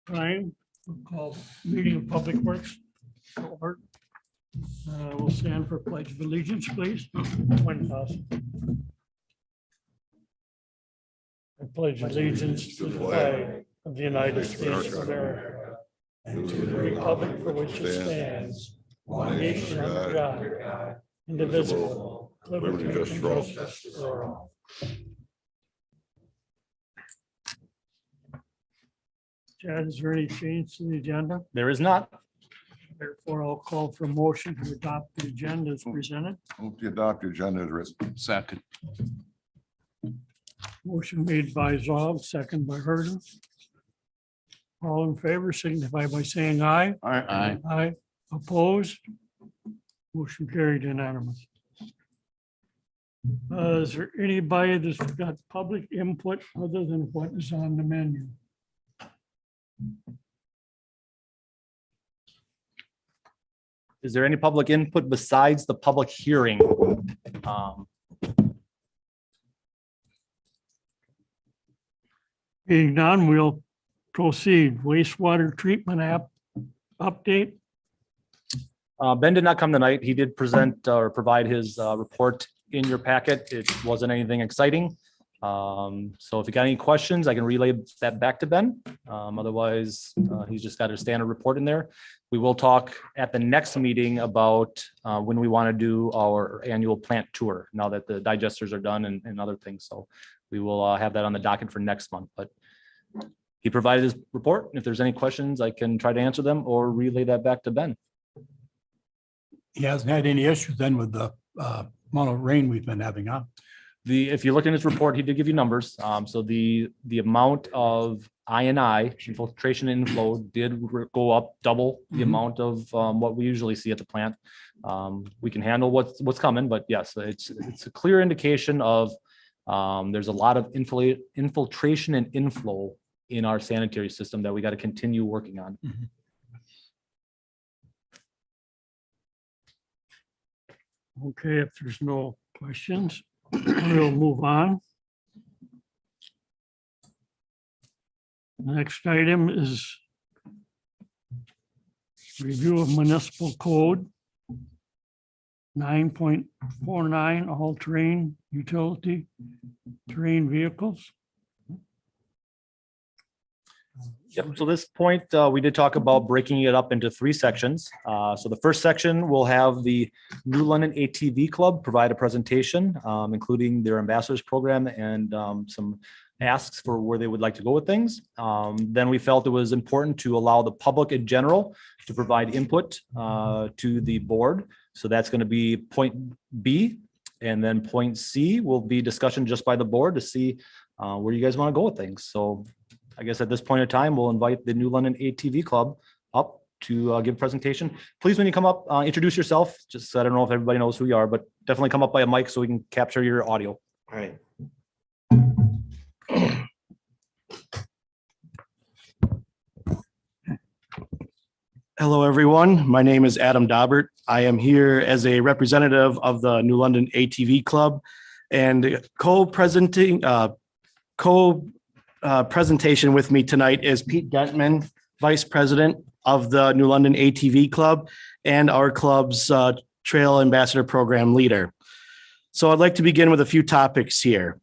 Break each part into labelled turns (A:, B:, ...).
A: Time, we'll call meeting of Public Works. Over. We'll stand for pledge of allegiance, please. When possible. I pledge allegiance to the flag of the United States of America and to the republic for which it stands, one nation under God, indivisible, liberty and justice for all. Chad, is there any change to the agenda?
B: There is not.
A: Therefore, I'll call for a motion to adopt the agenda as presented.
C: Move to adopt the agenda as written.
B: Second.
A: Motion made by Zoll, second by Herden. All in favor signify by saying aye.
B: Aye.
A: Aye. Opposed? Motion carried unanimous. Is there anybody that's got public input other than what is on the menu?
B: Is there any public input besides the public hearing?
A: Being none, we'll proceed. Wastewater treatment app update.
B: Ben did not come tonight. He did present or provide his report in your packet. It wasn't anything exciting. So if you got any questions, I can relay that back to Ben. Otherwise, he's just got a standard report in there. We will talk at the next meeting about when we want to do our annual plant tour, now that the digesters are done and other things. So we will have that on the docket for next month, but he provided his report. If there's any questions, I can try to answer them or relay that back to Ben.
D: He hasn't had any issues then with the amount of rain we've been having, huh?
B: If you look in his report, he did give you numbers. So the amount of I&I, infiltration and inflow, did go up double the amount of what we usually see at the plant. We can handle what's coming, but yes, it's a clear indication of there's a lot of infiltration and inflow in our sanitary system that we got to continue working on.
A: Okay, if there's no questions, we'll move on. Next item is review of municipal code 9.49, all terrain utility terrain vehicles.
B: Yep. So this point, we did talk about breaking it up into 3 sections. So the first section will have the New London ATV Club provide a presentation, including their ambassadors program and some asks for where they would like to go with things. Then we felt it was important to allow the public in general to provide input to the board. So that's going to be point B. And then point C will be discussion just by the board to see where you guys want to go with things. So I guess at this point in time, we'll invite the New London ATV Club up to give a presentation. Please, when you come up, introduce yourself. Just, I don't know if everybody knows who you are, but definitely come up by a mic so we can capture your audio.
E: All right. Hello, everyone. My name is Adam Daubert. I am here as a representative of the New London ATV Club and co-presentation with me tonight is Pete Dentman, Vice President of the New London ATV Club and our club's Trail Ambassador Program leader. So I'd like to begin with a few topics here.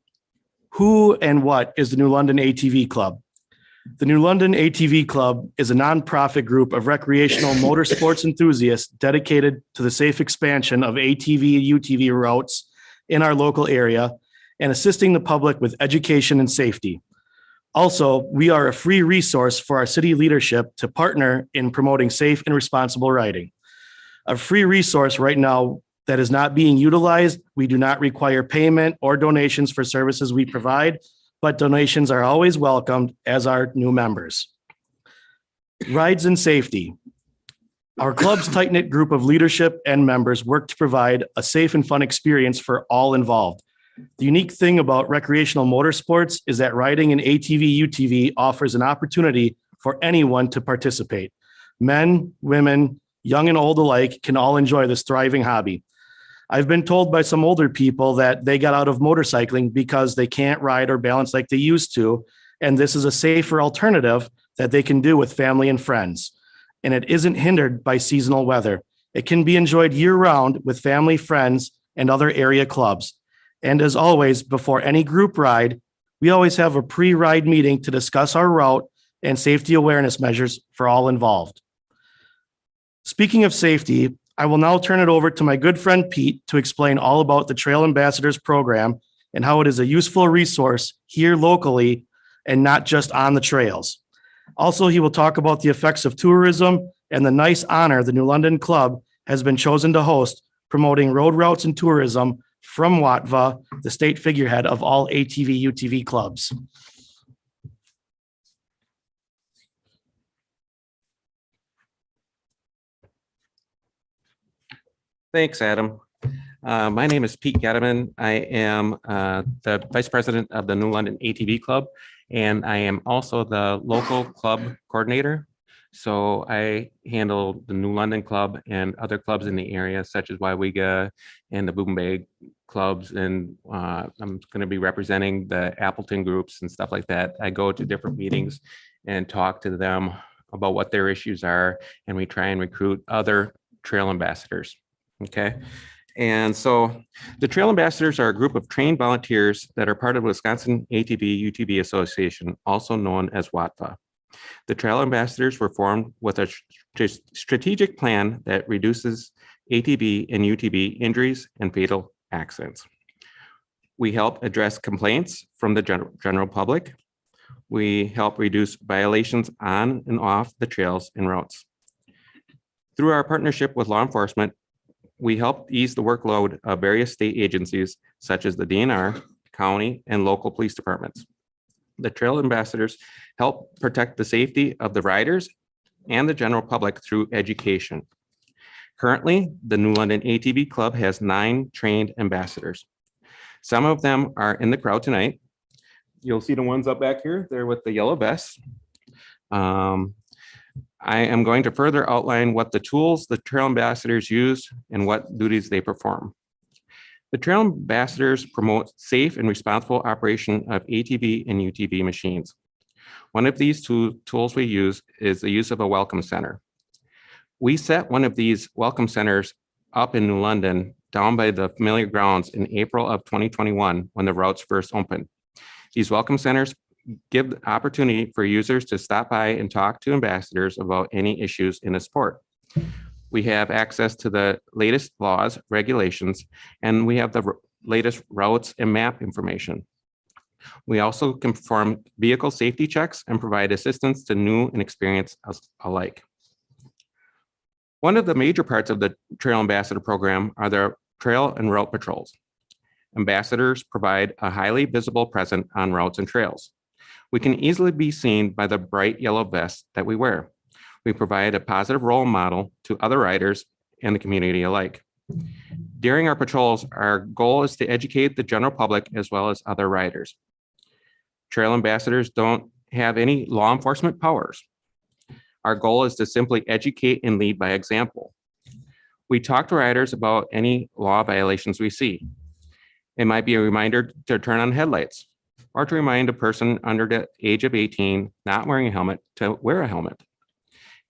E: Who and what is the New London ATV Club? The New London ATV Club is a nonprofit group of recreational motorsports enthusiasts dedicated to the safe expansion of ATV and UTV routes in our local area and assisting the public with education and safety. Also, we are a free resource for our city leadership to partner in promoting safe and responsible riding. A free resource right now that is not being utilized. We do not require payment or donations for services we provide, but donations are always welcomed as our new members. Rides and safety. Our club's tight-knit group of leadership and members work to provide a safe and fun experience for all involved. The unique thing about recreational motorsports is that riding an ATV, UTV offers an opportunity for anyone to participate. Men, women, young and old alike can all enjoy this thriving hobby. I've been told by some older people that they got out of motorcycling because they can't ride or balance like they used to, and this is a safer alternative that they can do with family and friends. And it isn't hindered by seasonal weather. It can be enjoyed year-round with family, friends, and other area clubs. And as always, before any group ride, we always have a pre-ride meeting to discuss our route and safety awareness measures for all involved. Speaking of safety, I will now turn it over to my good friend Pete to explain all about the Trail Ambassadors program and how it is a useful resource here locally and not just on the trails. Also, he will talk about the effects of tourism and the nice honor the New London Club has been chosen to host, promoting road routes and tourism from WATVA, the state figurehead of all ATV UTV clubs.
F: Thanks, Adam. My name is Pete Getteman. I am the Vice President of the New London ATV Club, and I am also the local club coordinator. So I handle the New London Club and other clubs in the area, such as Waiwiga and the Boom Bay clubs. And I'm going to be representing the Appleton groups and stuff like that. I go to different meetings and talk to them about what their issues are, and we try and recruit other trail ambassadors. Okay. And so the Trail Ambassadors are a group of trained volunteers that are part of Wisconsin ATV UTV Association, also known as WATVA. The Trail Ambassadors were formed with a strategic plan that reduces ATV and UTV injuries and fatal accidents. We help address complaints from the general public. We help reduce violations on and off the trails and routes. Through our partnership with law enforcement, we help ease the workload of various state agencies such as the DNR, county, and local police departments. The Trail Ambassadors help protect the safety of the riders and the general public through education. Currently, the New London ATV Club has 9 trained ambassadors. Some of them are in the crowd tonight. You'll see the ones up back here. They're with the yellow vests. I am going to further outline what the tools the Trail Ambassadors use and what duties they perform. The Trail Ambassadors promote safe and responsible operation of ATV and UTV machines. One of these tools we use is the use of a welcome center. We set one of these welcome centers up in New London down by the familiar grounds in April of 2021 when the routes first opened. These welcome centers give the opportunity for users to stop by and talk to ambassadors about any issues in the sport. We have access to the latest laws, regulations, and we have the latest routes and map information. We also can perform vehicle safety checks and provide assistance to new and experienced alike. One of the major parts of the Trail Ambassador program are the trail and route patrols. Ambassadors provide a highly visible presence on routes and trails. We can easily be seen by the bright yellow vest that we wear. We provide a positive role model to other riders and the community alike. During our patrols, our goal is to educate the general public as well as other riders. Trail Ambassadors don't have any law enforcement powers. Our goal is to simply educate and lead by example. We talk to riders about any law violations we see. It might be a reminder to turn on headlights, or to remind a person under the age of 18 not wearing a helmet to wear a helmet,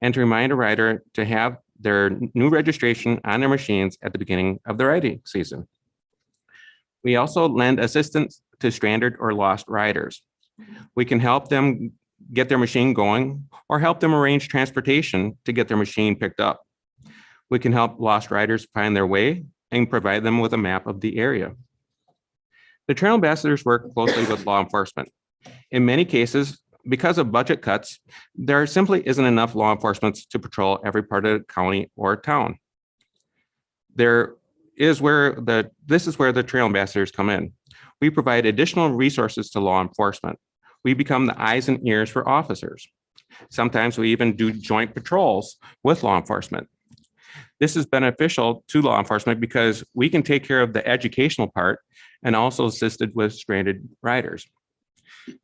F: and to remind a rider to have their new registration on their machines at the beginning of the riding season. We also lend assistance to stranded or lost riders. We can help them get their machine going or help them arrange transportation to get their machine picked up. We can help lost riders find their way and provide them with a map of the area. The Trail Ambassadors work closely with law enforcement. In many cases, because of budget cuts, there simply isn't enough law enforcement to patrol every part of the county or town. This is where the Trail Ambassadors come in. We provide additional resources to law enforcement. We become the eyes and ears for officers. Sometimes we even do joint patrols with law enforcement. This is beneficial to law enforcement because we can take care of the educational part and also assisted with stranded riders.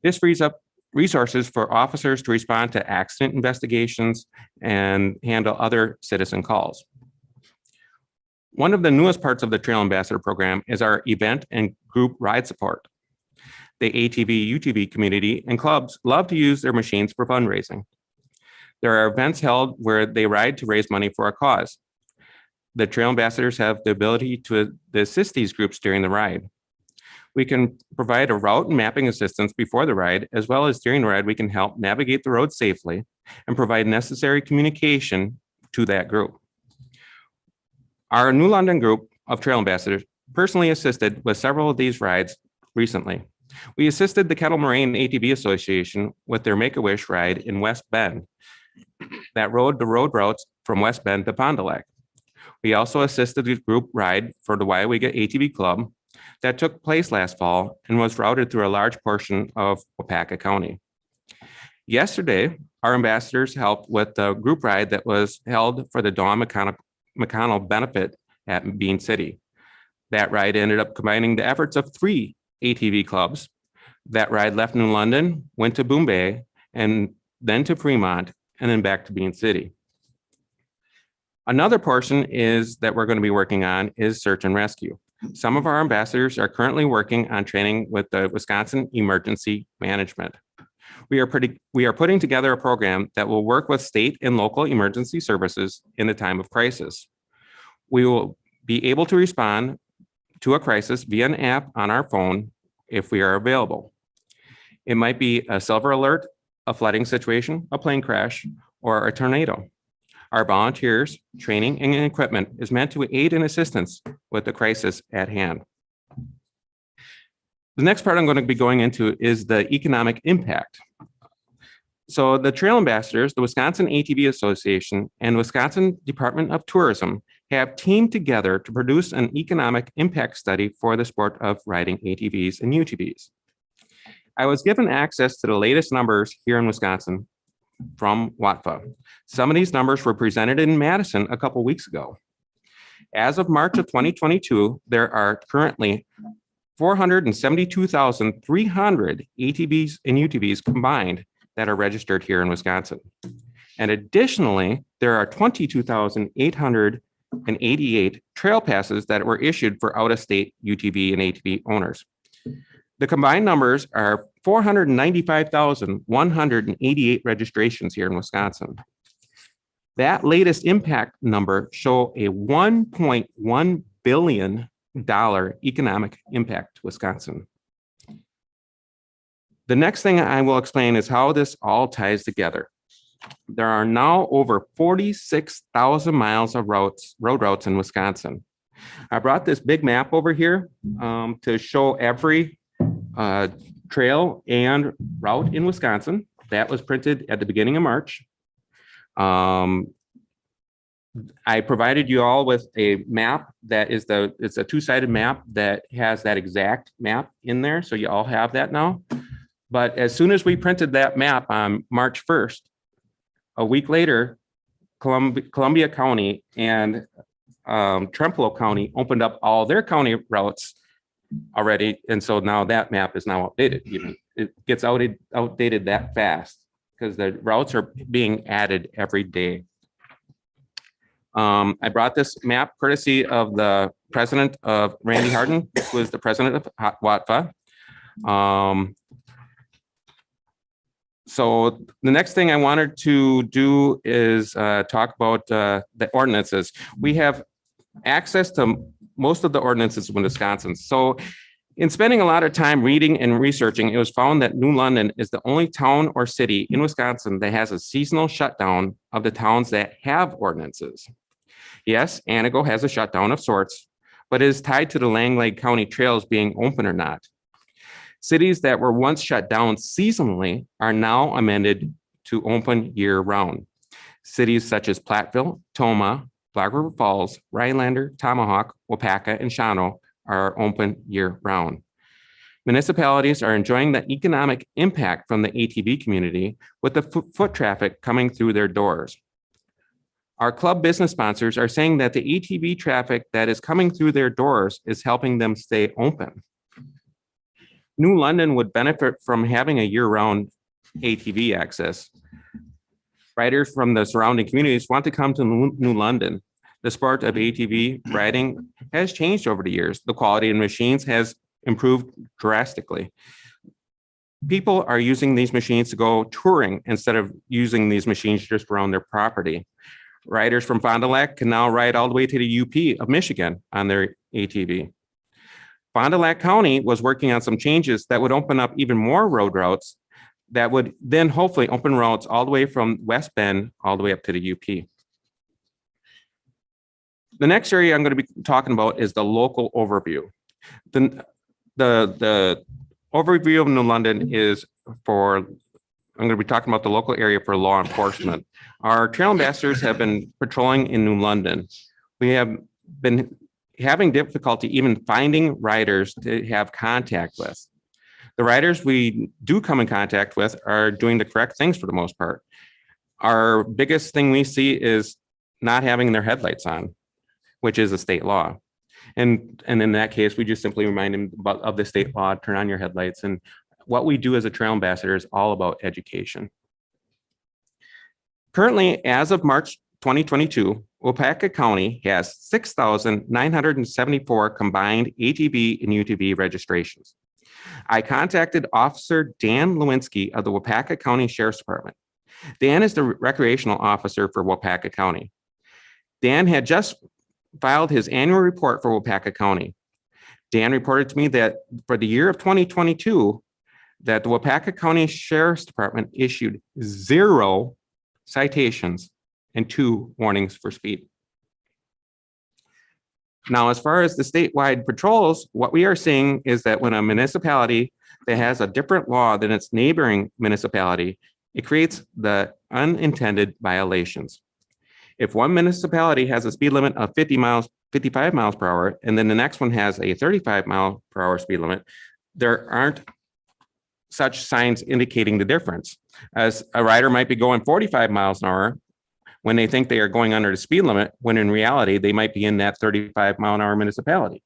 F: This frees up resources for officers to respond to accident investigations and handle other citizen calls. One of the newest parts of the Trail Ambassador program is our event and group ride support. the ATV, UTV community and clubs love to use their machines for fundraising. There are events held where they ride to raise money for a cause. The trail ambassadors have the ability to assist these groups during the ride. We can provide a route and mapping assistance before the ride, as well as during the ride, we can help navigate the road safely and provide necessary communication to that group. Our New London group of trail ambassadors personally assisted with several of these rides recently. We assisted the Kettle Moraine ATV Association with their Make-A-Wish ride in West Bend that rode the road routes from West Bend to Fond du Lac. We also assisted the group ride for the Weyauwega ATV Club that took place last fall and was routed through a large portion of Wapaka County. Yesterday, our ambassadors helped with the group ride that was held for the Dawn McConnell benefit at Bean City. That ride ended up combining the efforts of 3 ATV clubs. That ride left New London, went to Boom Bay, and then to Fremont, and then back to Bean City. Another portion is that we're going to be working on is search and rescue. Some of our ambassadors are currently working on training with the Wisconsin Emergency Management. We are putting together a program that will work with state and local emergency services in a time of crisis. We will be able to respond to a crisis via an app on our phone if we are available. It might be a silver alert, a flooding situation, a plane crash, or a tornado. Our volunteers, training, and equipment is meant to aid in assistance with the crisis at hand. The next part I'm going to be going into is the economic impact. So the trail ambassadors, the Wisconsin ATV Association, and Wisconsin Department of Tourism have teamed together to produce an economic impact study for the sport of riding ATVs and UTVs. I was given access to the latest numbers here in Wisconsin from WATFA. Some of these numbers were presented in Madison a couple weeks ago. As of March of 2022, there are currently 472,300 ATVs and UTVs combined that are registered here in Wisconsin. And additionally, there are 22,888 trail passes that were issued for out-of-state UTV and ATV owners. The combined numbers are 495,188 registrations here in Wisconsin. That latest impact number show a $1.1 billion economic impact to Wisconsin. The next thing I will explain is how this all ties together. There are now over 46,000 miles of road routes in Wisconsin. I brought this big map over here to show every trail and route in Wisconsin. That was printed at the beginning of March. I provided you all with a map that is it's a two-sided map that has that exact map in there. So you all have that now. But as soon as we printed that map on March 1st, a week later, Columbia County and Trempealeau County opened up all their county routes already. And so now that map is now updated. Even it gets outdated that fast because the routes are being added every day. I brought this map courtesy of the president of Randy Harden, who is the president of WATFA. So the next thing I wanted to do is talk about the ordinances. We have access to most of the ordinances in Wisconsin. So in spending a lot of time reading and researching, it was found that New London is the only town or city in Wisconsin that has a seasonal shutdown of the towns that have ordinances. Yes, Anago has a shutdown of sorts, but it is tied to the Langlade County trails being open or not. Cities that were once shut down seasonally are now amended to open year-round. Cities such as Platteville, Toma, Black River Falls, Rhinelander, Tomahawk, Wapaka, and Shawano are open year-round. Municipalities are enjoying the economic impact from the ATV community with the foot traffic coming through their doors. Our club business sponsors are saying that the ATV traffic that is coming through their doors is helping them stay open. New London would benefit from having a year-round ATV access. Riders from the surrounding communities want to come to New London. The sport of ATV riding has changed over the years. The quality of machines has improved drastically. People are using these machines to go touring instead of using these machines just around their property. Riders from Fond du Lac can now ride all the way to the UP of Michigan on their ATV. Fond du Lac County was working on some changes that would open up even more road routes that would then hopefully open routes all the way from West Bend all the way up to the UP. The next area I'm going to be talking about is the local overview. The overview of New London is for, I'm going to be talking about the local area for law enforcement. Our trail ambassadors have been patrolling in New London. We have been having difficulty even finding riders to have contact with. The riders we do come in contact with are doing the correct things for the most part. Our biggest thing we see is not having their headlights on, which is a state law. And in that case, we just simply remind them of the state law, turn on your headlights. And what we do as a trail ambassador is all about education. Currently, as of March 2022, Waupaca County has 6,974 combined ATV and UTV registrations. I contacted Officer Dan Lewinsky of the Waupaca County Sheriff's Department. Dan is the recreational officer for Waupaca County. Dan had just filed his annual report for Waupaca County. Dan reported to me that for the year of 2022, that the Waupaca County Sheriff's Department issued 0 citations and 2 warnings for speed. Now, as far as the statewide patrols, what we are seeing is that when a municipality that has a different law than its neighboring municipality, it creates the unintended violations. If one municipality has a speed limit of 55 miles per hour, and then the next one has a 35 mile per hour speed limit, there aren't such signs indicating the difference. As a rider might be going 45 miles an hour when they think they are going under the speed limit, when in reality, they might be in that 35 mile an hour municipality.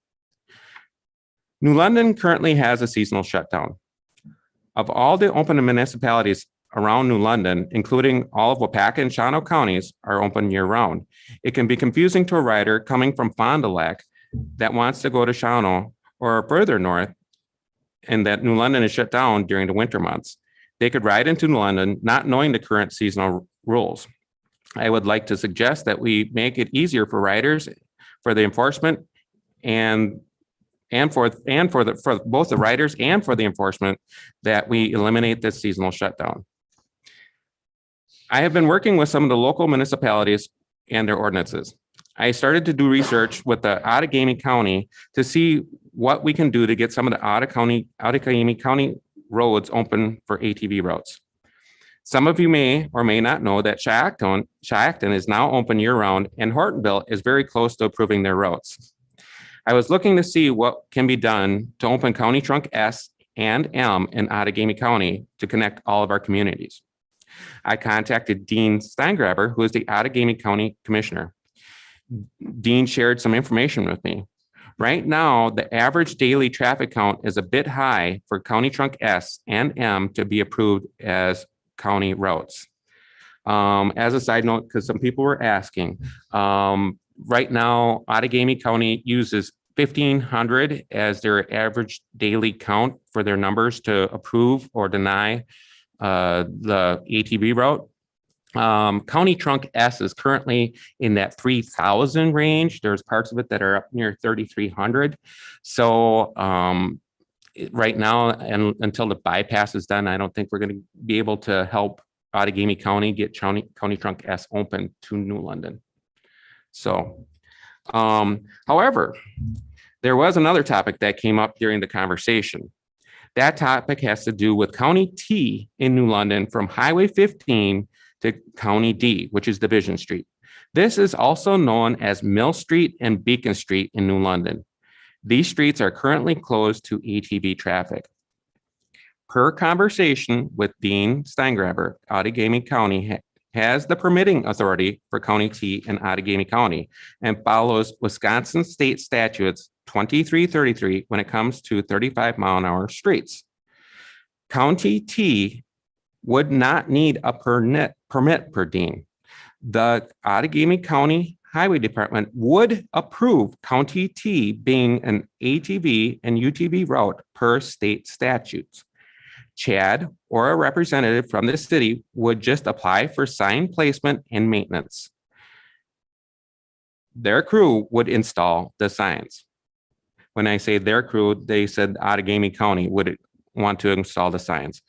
F: New London currently has a seasonal shutdown. Of all the open municipalities around New London, including all of Waupaca and Shawano counties, are open year round. It can be confusing to a rider coming from Fond du Lac that wants to go to Shawano or further north, and that New London is shut down during the winter months. They could ride into New London not knowing the current seasonal rules. I would like to suggest that we make it easier for riders, for the enforcement, and for both the riders and for the enforcement, that we eliminate this seasonal shutdown. I have been working with some of the local municipalities and their ordinances. I started to do research with the Outagamie County to see what we can do to get some of the Outagamie County roads open for ATV routes. Some of you may or may not know that Shyackton is now open year round, and Hortonville is very close to approving their routes. I was looking to see what can be done to open County Trunk S and M in Outagamie County to connect all of our communities. I contacted Dean Steingraber, who is the Outagamie County Commissioner. Dean shared some information with me. Right now, the average daily traffic count is a bit high for County Trunk S and M to be approved as county routes. As a side note, because some people were asking, right now, Outagamie County uses 1,500 as their average daily count for their numbers to approve or deny the ATV route. County Trunk S is currently in that 3,000 range. There's parts of it that are up near 3,300. So right now, and until the bypass is done, I don't think we're going to be able to help Outagamie County get County Trunk S open to New London. So, however, there was another topic that came up during the conversation. That topic has to do with County T in New London from Highway 15 to County D, which is Division Street. This is also known as Mill Street and Beacon Street in New London. These streets are currently closed to ATV traffic. Per conversation with Dean Steingraber, Outagamie County has the permitting authority for County T and Outagamie County and follows Wisconsin State Statutes 2333 when it comes to 35 mile an hour streets. County T would not need a permit per Dean. The Outagamie County Highway Department would approve County T being an ATV and UTV route per state statutes. Chad or a representative from the city would just apply for sign placement and maintenance. Their crew would install the signs. When I say their crew, they said Outagamie County would want to install the signs.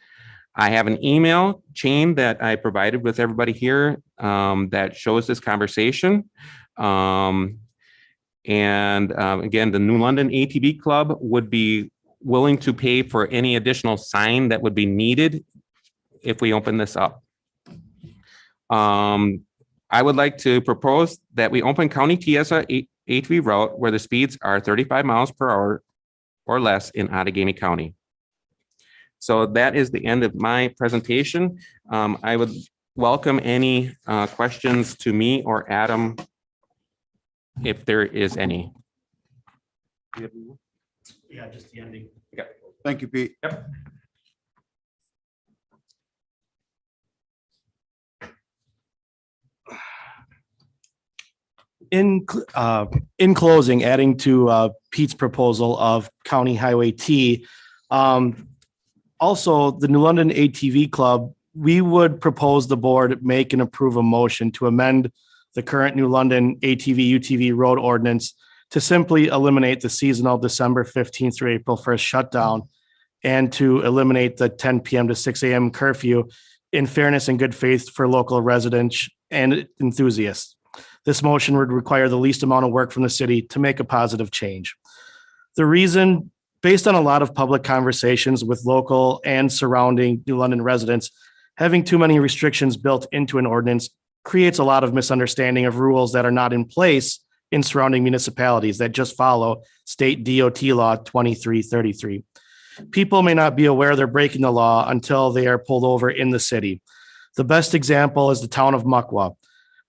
F: I have an email chain that I provided with everybody here that shows this conversation. Again, the New London ATV Club would be willing to pay for any additional sign that would be needed if we open this up. I would like to propose that we open County TSA ATV route where the speeds are 35 miles per hour or less in Outagamie County. So that is the end of my presentation. I would welcome any questions to me or Adam, if there is any.
E: Yeah, just the ending.
C: Thank you, Pete.
F: Yep.
E: In closing, adding to Pete's proposal of County Highway T, also the New London ATV Club, we would propose the board make and approve a motion to amend the current New London ATV UTV road ordinance to simply eliminate the seasonal December 15th through April 1st shutdown and to eliminate the 10 p.m. to 6 a.m. curfew in fairness and good faith for local residents and enthusiasts. This motion would require the least amount of work from the city to make a positive change. The reason, based on a lot of public conversations with local and surrounding New London residents, having too many restrictions built into an ordinance creates a lot of misunderstanding of rules that are not in place in surrounding municipalities that just follow state DOT law 2333. People may not be aware they're breaking the law until they are pulled over in the city. The best example is the town of Muckwa,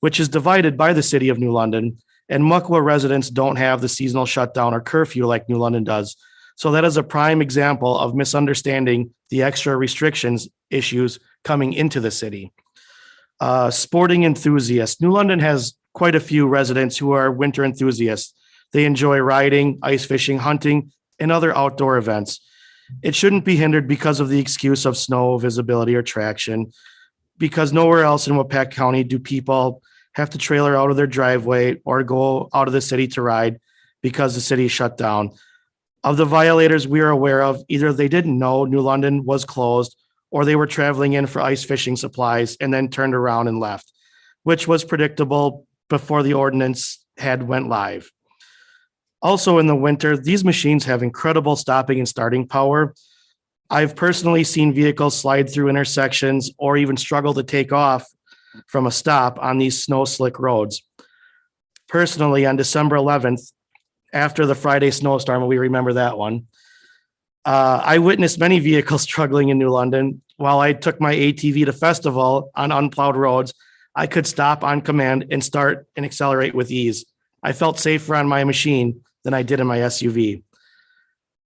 E: which is divided by the city of New London, and Muckwa residents don't have the seasonal shutdown or curfew like New London does. So that is a prime example of misunderstanding the extra restrictions issues coming into the city. Sporting enthusiasts. New London has quite a few residents who are winter enthusiasts. They enjoy riding, ice fishing, hunting, and other outdoor events. It shouldn't be hindered because of the excuse of snow, visibility, or traction, because nowhere else in Wapak County do people have to trailer out of their driveway or go out of the city to ride because the city is shut down. Of the violators we are aware of, either they didn't know New London was closed or they were traveling in for ice fishing supplies and then turned around and left, which was predictable before the ordinance had went live. Also in the winter, these machines have incredible stopping and starting power. I've personally seen vehicles slide through intersections or even struggle to take off from a stop on these snow slick roads. Personally, on December 11th, after the Friday snowstorm, we remember that one, I witnessed many vehicles struggling in New London. While I took my ATV to festival on unplowed roads, I could stop on command and start and accelerate with ease. I felt safer on my machine than I did in my SUV.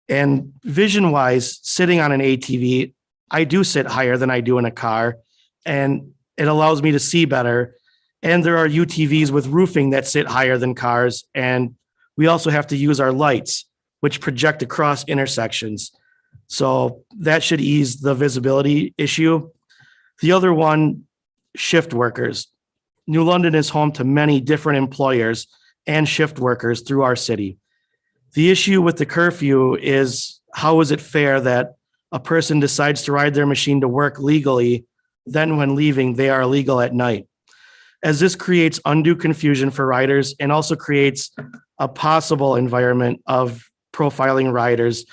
E: And vision-wise, sitting on an ATV, I do sit higher than I do in a car, and it allows me to see better. And there are UTVs with roofing that sit higher than cars, and we also have to use our lights, which project across intersections. So that should ease the visibility issue. The other one, shift workers. New London is home to many different employers and shift workers through our city. The issue with the curfew is, how is it fair that a person decides to ride their machine to work legally, then when leaving, they are illegal at night? As this creates undue confusion for riders and also creates a possible environment of profiling riders.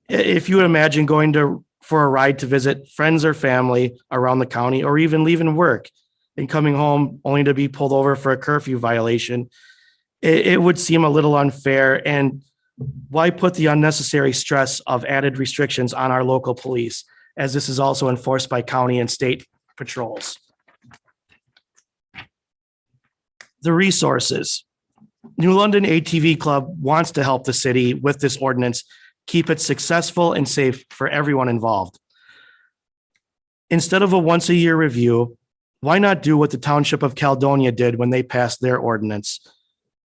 E: If you would imagine going for a ride to visit friends or family around the county, or even leaving work and coming home only to be pulled over for a curfew violation, it would seem a little unfair. And why put the unnecessary stress of added restrictions on our local police, as this is also enforced by county and state patrols? The resources. New London ATV Club wants to help the city with this ordinance, keep it successful and safe for everyone involved. Instead of a once-a-year review, why not do what the Township of Caledonia did when they passed their ordinance?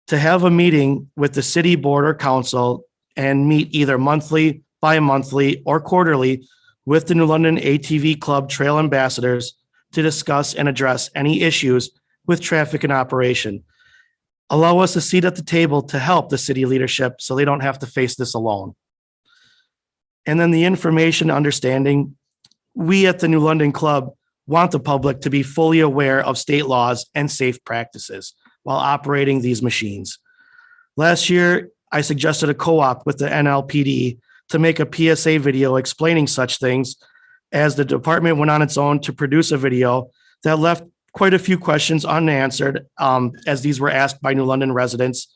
E: To have a meeting with the city board or council and meet either monthly, bi-monthly, or quarterly with the New London ATV Club Trail Ambassadors to discuss and address any issues with traffic and operation. Allow us a seat at the table to help the city leadership so they don't have to face this alone. And then the information understanding, we at the New London Club want the public to be fully aware of state laws and safe practices while operating these machines. Last year, I suggested a co-op with the NLPD to make a PSA video explaining such things, as the department went on its own to produce a video that left quite a few questions unanswered, as these were asked by New London residents.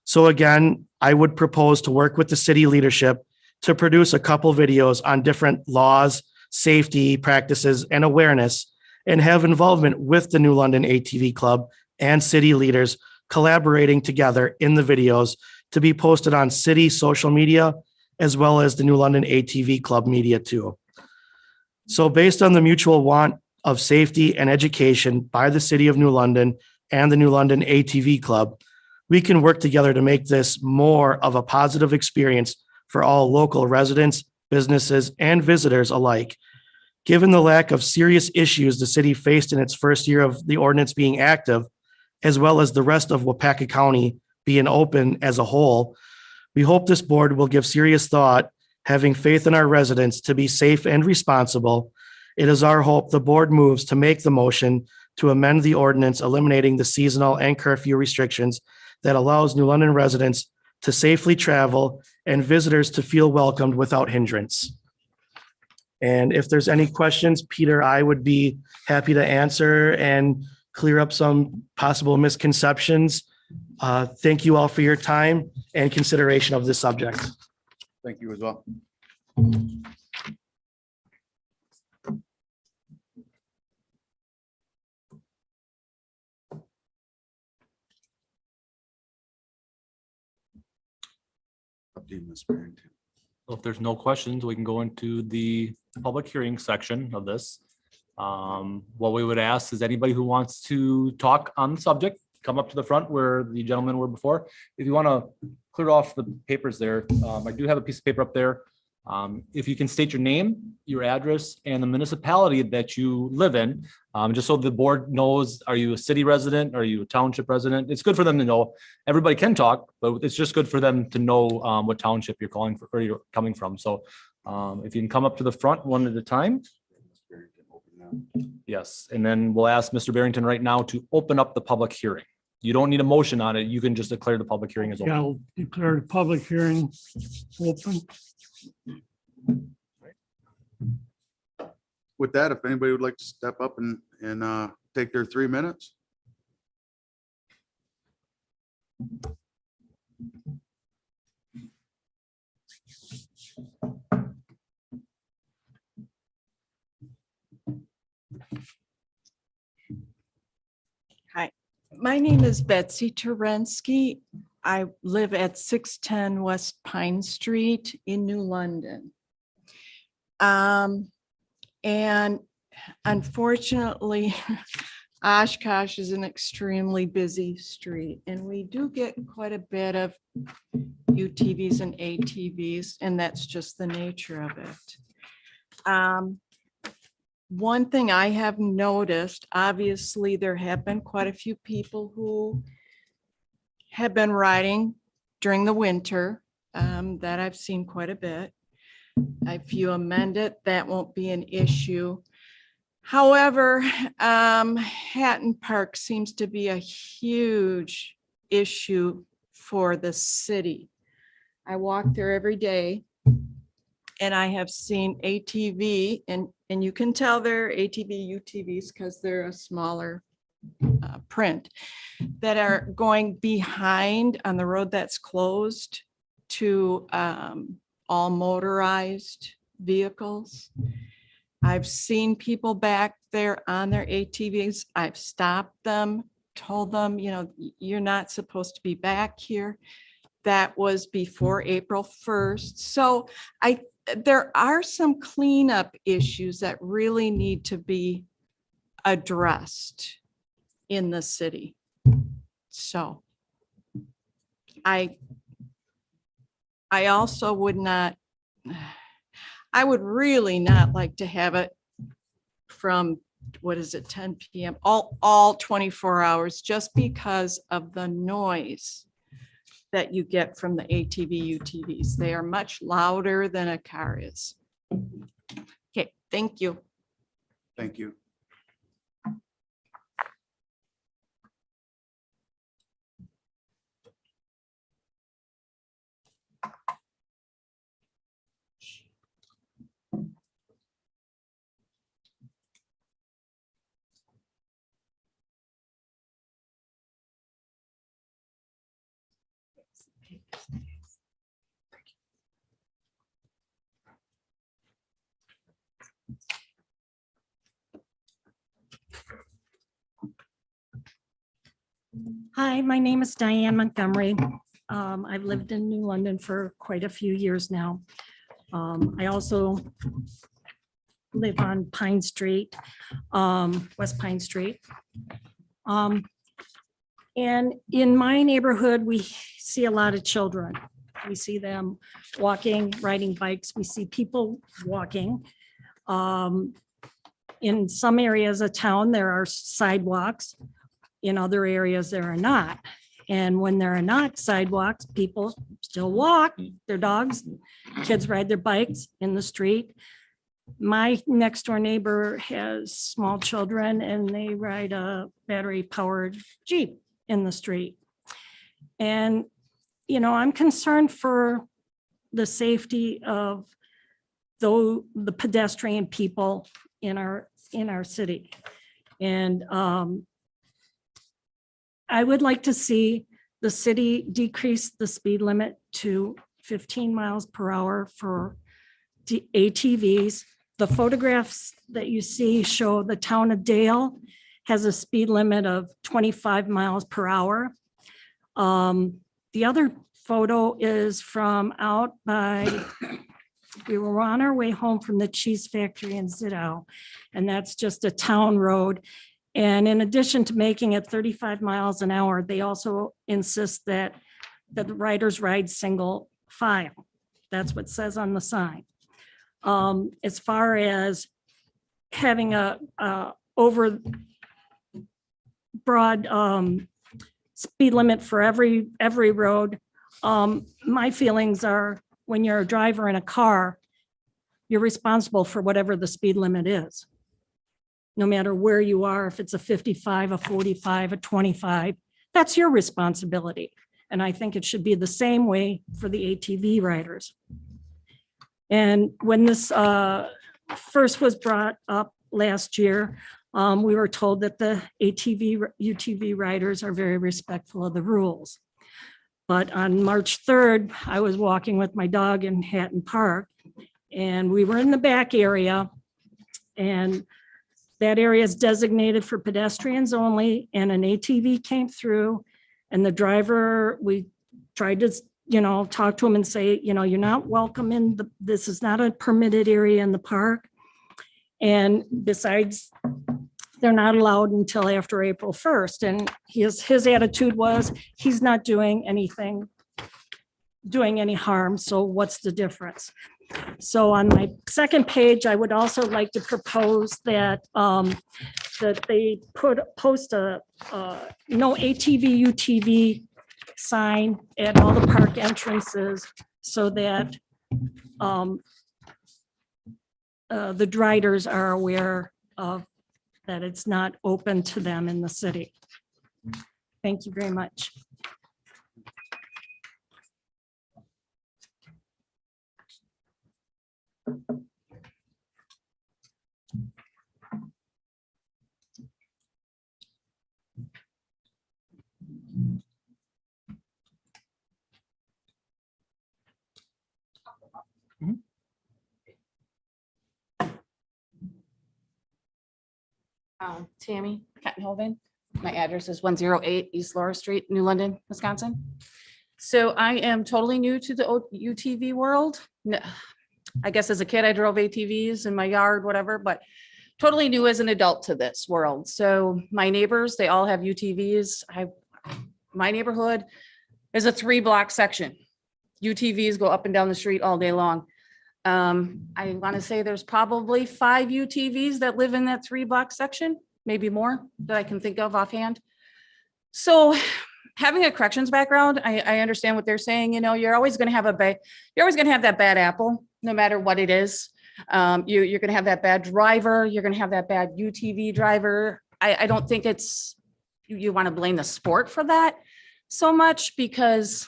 E: So again, I would propose to work with the city leadership to produce a couple videos on different laws, safety practices, and awareness, and have involvement with the New London ATV Club and city leaders collaborating together in the videos to be posted on city social media, as well as the New London ATV Club media too. So based on the mutual want of safety and education by the city of New London and the New London ATV Club, we can work together to make this more of a positive experience for all local residents, businesses, and visitors alike. Given the lack of serious issues the city faced in its first year of the ordinance being active, as well as the rest of Wapaka County being open as a whole, we hope this board will give serious thought, having faith in our residents to be safe and responsible. It is our hope the board moves to make the motion to amend the ordinance eliminating the seasonal and curfew restrictions that allows New London residents to safely travel and visitors to feel welcomed without hindrance. And if there's any questions, Peter, I would be happy to answer and clear up some possible misconceptions. Thank you all for your time and consideration of this subject.
C: Thank you as well. Up to you, Ms. Barrington.
B: So if there's no questions, we can go into the public hearing section of this. What we would ask is anybody who wants to talk on the subject, come up to the front where the gentlemen were before. If you want to clear off the papers there, I do have a piece of paper up there. If you can state your name, your address, and the municipality that you live in, just so the board knows, are you a city resident? Are you a township resident? It's good for them to know. Everybody can talk, but it's just good for them to know what township you're calling for or you're coming from. So if you can come up to the front one at a time. Yes, and then we'll ask Mr. Barrington right now to open up the public hearing. You don't need a motion on it. You can just declare the public hearing is
A: Yeah,
B: open.
A: I'll declare the public hearing open.
C: With that, if anybody would like to step up and take their 3 minutes.
G: Hi, my name is Betsy Terensky. I live at 610 West Pine Street in New London. And unfortunately, Oshkosh is an extremely busy street, and we do get quite a bit of UTVs and ATVs, and that's just the nature of it. One thing I have noticed, obviously, there have been quite a few people who have been riding during the winter, that I've seen quite a bit. If you amend it, that won't be an issue. However, Hatton Park seems to be a huge issue for the city. I walk there every day and I have seen ATV and you can tell they're ATV UTVs because they're a smaller print that are going behind on the road that's closed to all motorized vehicles. I've seen people back there on their ATVs. I've stopped them, told them, you know, you're not supposed to be back here. That was before April 1st. So there are some cleanup issues that really need to be addressed in the city. So I also would not, I would really not like to have it from, what is it, 10 PM, all 24 hours, just because of the noise that you get from the ATV UTVs. They are much louder than a car is. Okay, thank you.
C: Thank you.
H: Hi, my name is Diane Montgomery. I've lived in New London for quite a few years now. I also live on Pine Street, West Pine Street. And in my neighborhood, we see a lot of children. We see them walking, riding bikes. We see people walking. In some areas of town, there are sidewalks. In other areas, there are not. And when there are not sidewalks, people still walk their dogs, kids ride their bikes in the street. My next door neighbor has small children and they ride a battery powered Jeep in the street. And, you know, I'm concerned for the safety of the pedestrian people in our city. And I would like to see the city decrease the speed limit to 15 miles per hour for ATVs. The photographs that you see show the town of Dale has a speed limit of 25 miles per hour. The other photo is from out by, we were on our way home from the cheese factory in Zittau, and that's just a town road. And in addition to making it 35 miles an hour, they also insist that the riders ride single file. That's what it says on the sign. As far as having a over broad speed limit for every road, my feelings are when you're a driver in a car, you're responsible for whatever the speed limit is. No matter where you are, if it's a 55, a 45, a 25, that's your responsibility. And I think it should be the same way for the ATV riders. And when this first was brought up last year, we were told that the UTV riders are very respectful of the rules. But on March 3rd, I was walking with my dog in Hatton Park, and we were in the back area, and that area is designated for pedestrians only, and an ATV came through, and the driver, we tried to, you know, talk to him and say, you know, you're not welcome in this is not a permitted area in the park. And besides, they're not allowed until after April 1st. And his attitude was, he's not doing anything, doing any harm. So what's the difference? So on my second page, I would also like to propose that that they post a no ATV UTV sign at all the park entrances so that the riders are aware of that it's not open to them in the city. Thank you very much.
I: Tammy Kettenhoven. My address is 108 East Laura Street, New London, Wisconsin. So I am totally new to the UTV world. I guess as a kid, I drove ATVs in my yard, whatever, but totally new as an adult to this world. So my neighbors, they all have UTVs. My neighborhood is a 3-block section. UTVs go up and down the street all day long. I want to say there's probably 5 UTVs that live in that 3-block section, maybe more that I can think of offhand. So having a corrections background, I understand what they're saying. You know, you're always going to have that bad apple, no matter what it is. You're going to have that bad driver. You're going to have that bad UTV driver. I don't think you want to blame the sport for that so much, because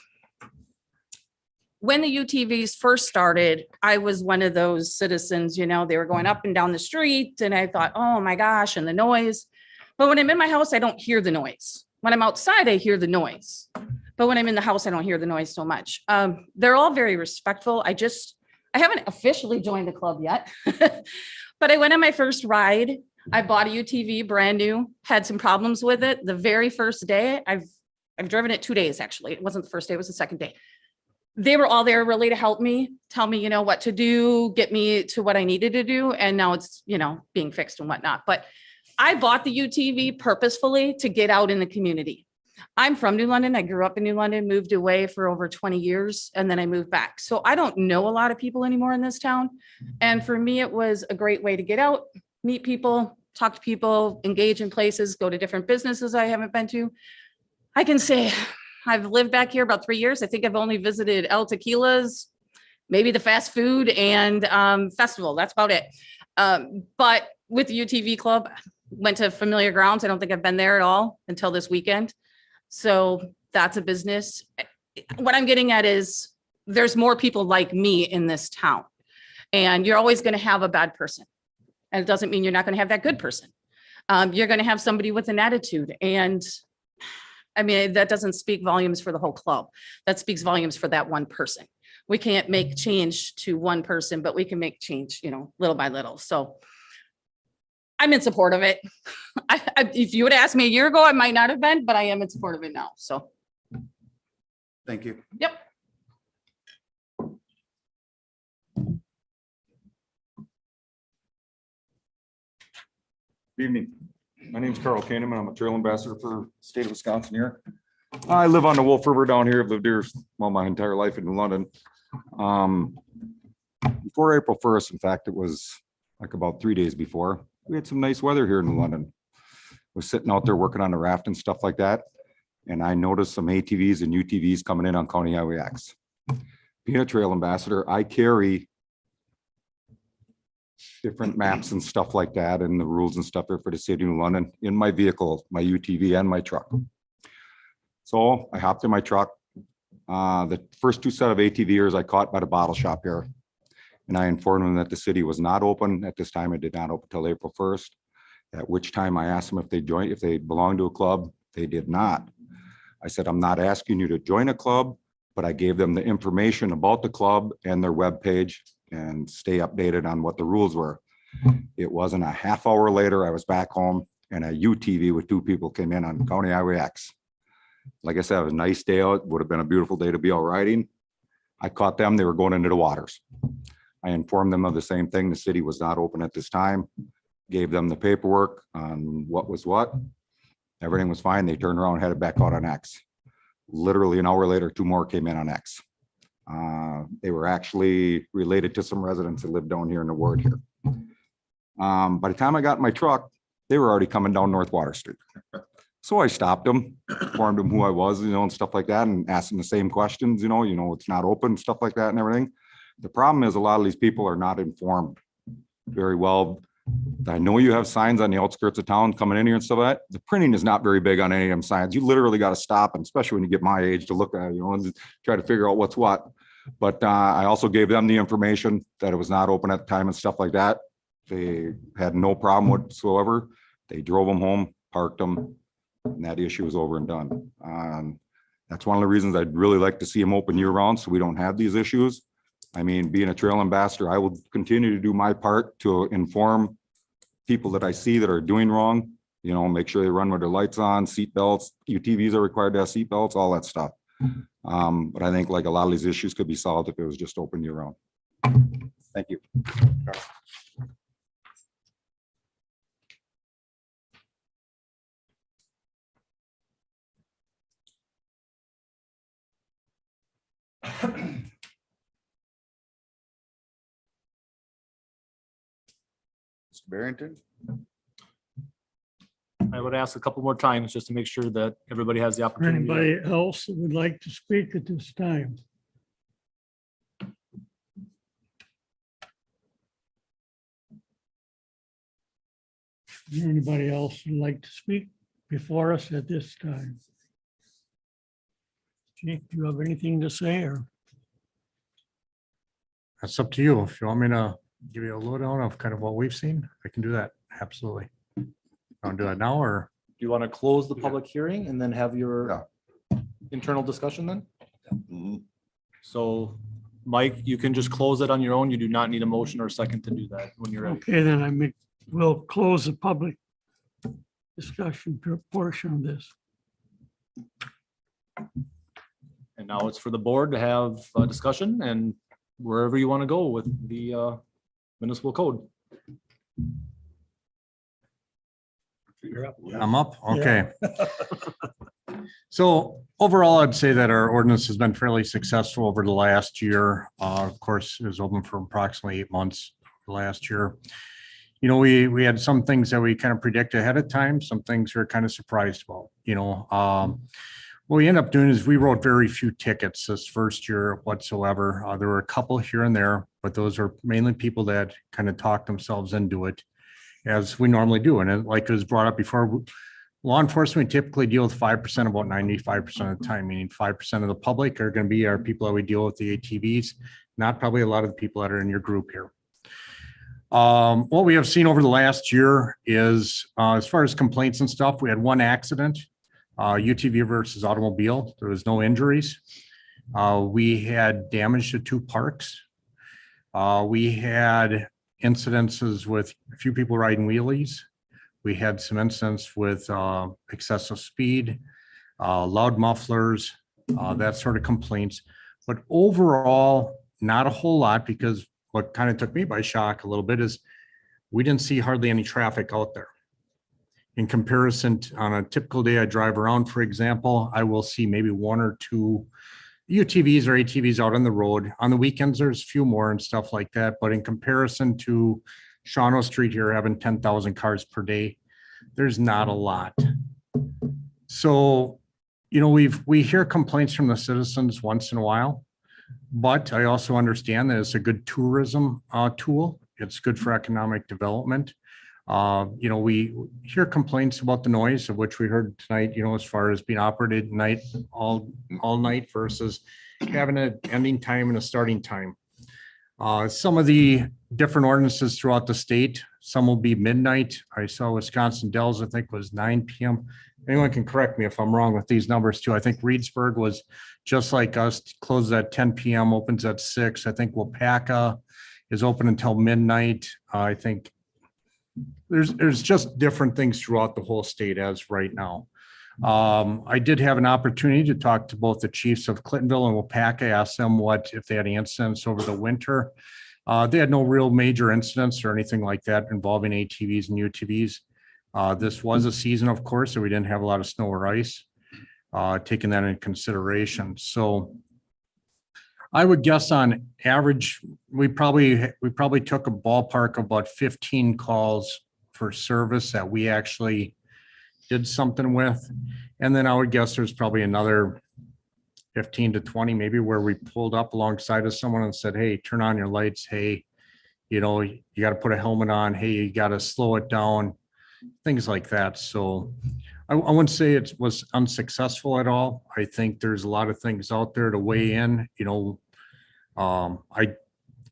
I: when the UTVs first started, I was one of those citizens, you know, they were going up and down the street and I thought, oh my gosh, and the noise. But when I'm in my house, I don't hear the noise. When I'm outside, I hear the noise. But when I'm in the house, I don't hear the noise so much. They're all very respectful. I haven't officially joined the club yet, but I went on my first ride. I bought a UTV brand new, had some problems with it. The very first day, I've driven it 2 days, actually. It wasn't the first day, it was the second day. They were all there really to help me, tell me, you know, what to do, get me to what I needed to do. And now it's, you know, being fixed and whatnot. But I bought the UTV purposefully to get out in the community. I'm from New London. I grew up in New London, moved away for over 20 years, and then I moved back. So I don't know a lot of people anymore in this town. And for me, it was a great way to get out, meet people, talk to people, engage in places, go to different businesses I haven't been to. I can say I've lived back here about 3 years. I think I've only visited El Tequila's, maybe the fast food and festival. That's about it. But with the UTV club, went to familiar grounds. I don't think I've been there at all until this weekend. So that's a business. What I'm getting at is there's more people like me in this town, and you're always going to have a bad person. And it doesn't mean you're not going to have that good person. You're going to have somebody with an attitude. And I mean, that doesn't speak volumes for the whole club. That speaks volumes for that one person. We can't make change to one person, but we can make change, you know, little by little. So I'm in support of it. If you would have asked me a year ago, I might not have been, but I am in support of it now. So,
C: Thank you.
I: yep.
J: Good evening. My name is Carl Kahneman. I'm a trail ambassador for the state of Wisconsin here. I live on the Wolf River down here. I've lived here, well, my entire life in London. Before April 1st, in fact, it was like about 3 days before, we had some nice weather here in London. I was sitting out there working on the raft and stuff like that, and I noticed some ATVs and UTVs coming in on County Highway X. Being a trail ambassador, I carry different maps and stuff like that and the rules and stuff there for the city of New London in my vehicle, my UTV and my truck. So I hopped in my truck. The first 2 set of ATVers I caught by the bottle shop here. And I informed them that the city was not open at this time. It did not open until April 1st, at which time I asked them if they joined, if they belonged to a club. They did not. I said, I'm not asking you to join a club, but I gave them the information about the club and their webpage and stay updated on what the rules were. It wasn't a half hour later, I was back home and a UTV with 2 people came in on County Highway X. Like I said, it was a nice day out. Would have been a beautiful day to be out riding. I caught them, they were going into the waters. I informed them of the same thing. The city was not open at this time. Gave them the paperwork on what was what. Everything was fine. They turned around and headed back out on X. Literally an hour later, 2 more came in on X. They were actually related to some residents that live down here in the ward here. By the time I got in my truck, they were already coming down North Water Street. So I stopped them, informed them who I was, you know, and stuff like that, and asked them the same questions, you know, it's not open, stuff like that and everything. The problem is a lot of these people are not informed very well. I know you have signs on the outskirts of town coming in here and stuff like that. The printing is not very big on any of them signs. You literally got to stop, and especially when you get my age, to look at it, you know, and try to figure out what's what. But I also gave them the information that it was not open at the time and stuff like that. They had no problem whatsoever. They drove them home, parked them, and that issue was over and done. That's one of the reasons I'd really like to see them open year round so we don't have these issues. I mean, being a trail ambassador, I will continue to do my part to inform people that I see that are doing wrong, you know, make sure they run with their lights on, seat belts. UTVs are required to have seat belts, all that stuff. But I think like a lot of these issues could be solved if it was just open year round. Thank you.
C: Barrington?
B: I would ask a couple more times just to make sure that everybody has the
A: Or
B: opportunity.
A: anybody else that would like to speak at this time? Is there anybody else who'd like to speak before us at this time? Jake, do you have anything to say or?
D: That's up to you. If you want me to give you a lowdown of kind of what we've seen, I can do that. Absolutely. I'll do that now or?
B: Do you want to close the public hearing and then have your internal discussion then?
J: Mhm.
B: So, Mike, you can just close it on your own. You do not need a motion or a second to do that when you're ready.
A: Okay, then we'll close the public discussion portion of this.
B: And now it's for the board to have a discussion and wherever you want to go with the municipal code.
D: I'm up. Okay. So overall, I'd say that our ordinance has been fairly successful over the last year. Of course, it was open for approximately 8 months last year. You know, we had some things that we kind of predict ahead of time, some things we we're kind of surprised about, you know. What we end up doing is we wrote very few tickets this first year whatsoever. There were a couple here and there, but those are mainly people that kind of talked themselves into it, as we normally do. And like it was brought up before, law enforcement typically deal with 5% about 95% of the time, meaning 5% of the public are going to be our people that we deal with the ATVs, not probably a lot of the people that are in your group here. What we have seen over the last year is, as far as complaints and stuff, we had one accident, UTV versus automobile. There was no injuries. We had damage to 2 parks. We had incidences with a few people riding wheelies. We had some incidents with excessive speed, loud mufflers, that sort of complaints. But overall, not a whole lot, because what kind of took me by shock a little bit is we didn't see hardly any traffic out there. In comparison, on a typical day I drive around, for example, I will see maybe 1 or 2 UTVs or ATVs out on the road. On the weekends, there's a few more and stuff like that. But in comparison to Shawano Street here having 10,000 cars per day, there's not a lot. So, you know, we hear complaints from the citizens once in a while, but I also understand that it's a good tourism tool. It's good for economic development. You know, we hear complaints about the noise, of which we heard tonight, you know, as far as being operated night, all night versus having an ending time and a starting time. Some of the different ordinances throughout the state, some will be midnight. I saw Wisconsin Dells, I think was 9 p.m. Anyone can correct me if I'm wrong with these numbers too. I think Reedsburg was just like us, closes at 10 p.m., opens at 6. I think Wapaka is open until midnight. I think there's just different things throughout the whole state as right now. I did have an opportunity to talk to both the chiefs of Clintonville and Wapaka, ask them if they had any incidents over the winter. They had no real major incidents or anything like that involving ATVs and UTVs. This was a season, of course, so we didn't have a lot of snow or ice, taking that into consideration. So I would guess on average, we probably took a ballpark of about 15 calls for service that we actually did something with. And then I would guess there's probably another 15 to 20, maybe, where we pulled up alongside of someone and said, hey, turn on your lights. Hey, you know, you got to put a helmet on. Hey, you got to slow it down, things like that. So I wouldn't say it was unsuccessful at all. I think there's a lot of things out there to weigh in, you know.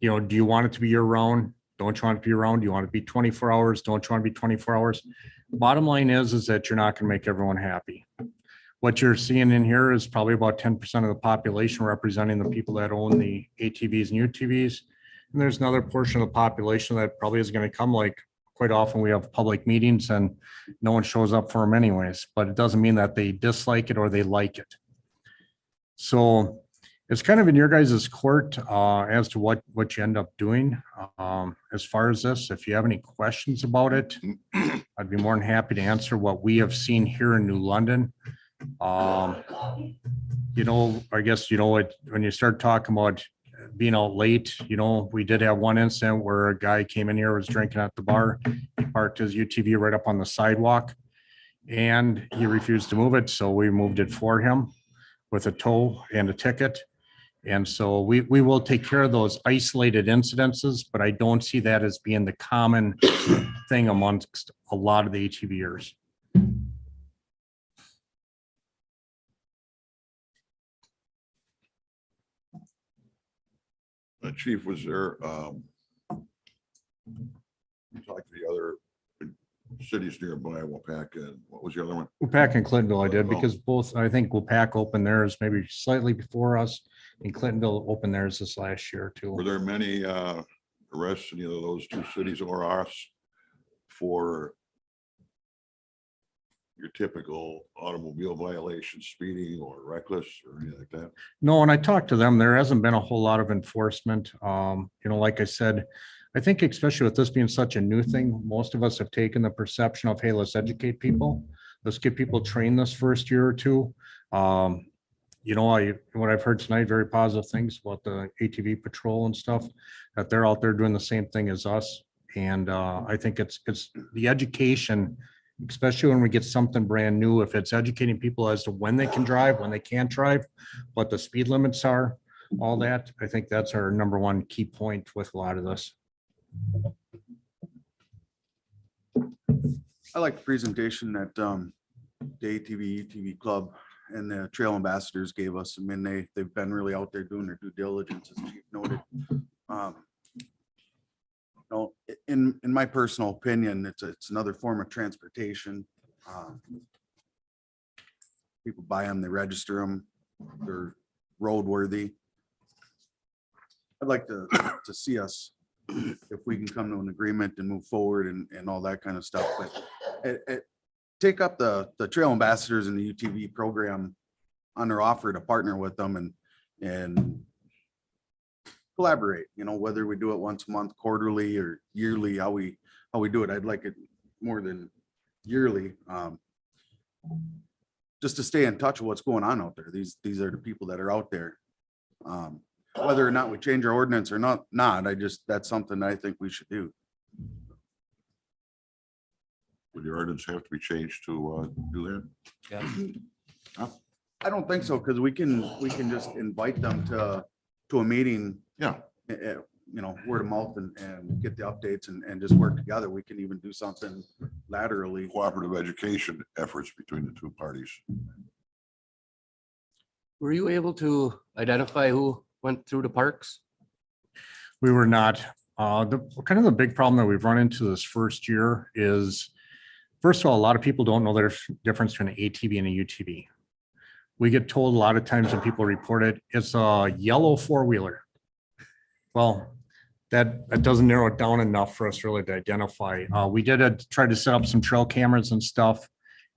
D: Do you want it to be year round? Don't you want it to be around? Do you want it to be 24 hours? Don't you want it to be 24 hours? Bottom line is that you're not going to make everyone happy. What you're seeing in here is probably about 10% of the population representing the people that own the ATVs and UTVs. And there's another portion of the population that probably is going to come, like quite often we have public meetings and no one shows up for them anyways, but it doesn't mean that they dislike it or they like it. So it's kind of in your guys' court as to what you end up doing as far as this. If you have any questions about it, I'd be more than happy to answer what we have seen here in New London. You know, I guess, you know, when you start talking about being out late, we did have one incident where a guy came in here, was drinking at the bar. He parked his UTV right up on the sidewalk and he refused to move it. So we moved it for him with a tow and a ticket. And so we will take care of those isolated incidences, but I don't see that as being the common thing amongst a lot of the ATVers.
K: Chief, was there, you talked to the other cities nearby, Wapak, and what was the other one?
D: Wapak and Clintonville I did because both, I think Wapak opened theirs maybe slightly before us and Clintonville opened theirs this last year too.
K: Were there many arrests in either of those two cities or us for your typical automobile violation, speeding or reckless or anything like that?
D: No, and I talked to them, there hasn't been a whole lot of enforcement. Like I said, I think especially with this being such a new thing, most of us have taken the perception of, hey, let's educate people. Let's get people trained this first year or two. What I've heard tonight, very positive things about the ATV patrol and stuff, that they're out there doing the same thing as us. And I think it's the education, especially when we get something brand new, if it's educating people as to when they can drive, when they can't drive, what the speed limits are, all that. I think that's our number one key point with a lot of this.
C: I like the presentation that the ATV UTV Club and the Trail Ambassadors gave us. I mean, they've been really out there doing their due diligence, as Chief noted. In my personal opinion, it's another form of transportation. People buy them, they register them, they're roadworthy. I'd like to see us, if we can come to an agreement and move forward and all that kind of stuff, but take up the Trail Ambassadors and the UTV program on their offer to partner with them and collaborate, whether we do it once a month, quarterly or yearly, how we do it. I'd like it more than yearly. Just to stay in touch with what's going on out there. These are the people that are out there. Whether or not we change our ordinance or not, that's something I think we should do.
K: Would the ordinance have to be changed to do that?
C: I don't think so, because we can just invite them to a meeting.
K: Yeah.
C: Word of mouth and get the updates and just work together. We can even do something laterally.
K: Cooperative education efforts between the two parties.
L: Were you able to identify who went through the parks?
D: We were not. The big problem that we've run into this first year is, first of all, a lot of people don't know the difference between an ATV and a UTV. We get told a lot of times when people report it, it's a yellow four-wheeler. Well, that doesn't narrow it down enough for us really to identify. We did try to set up some trail cameras and stuff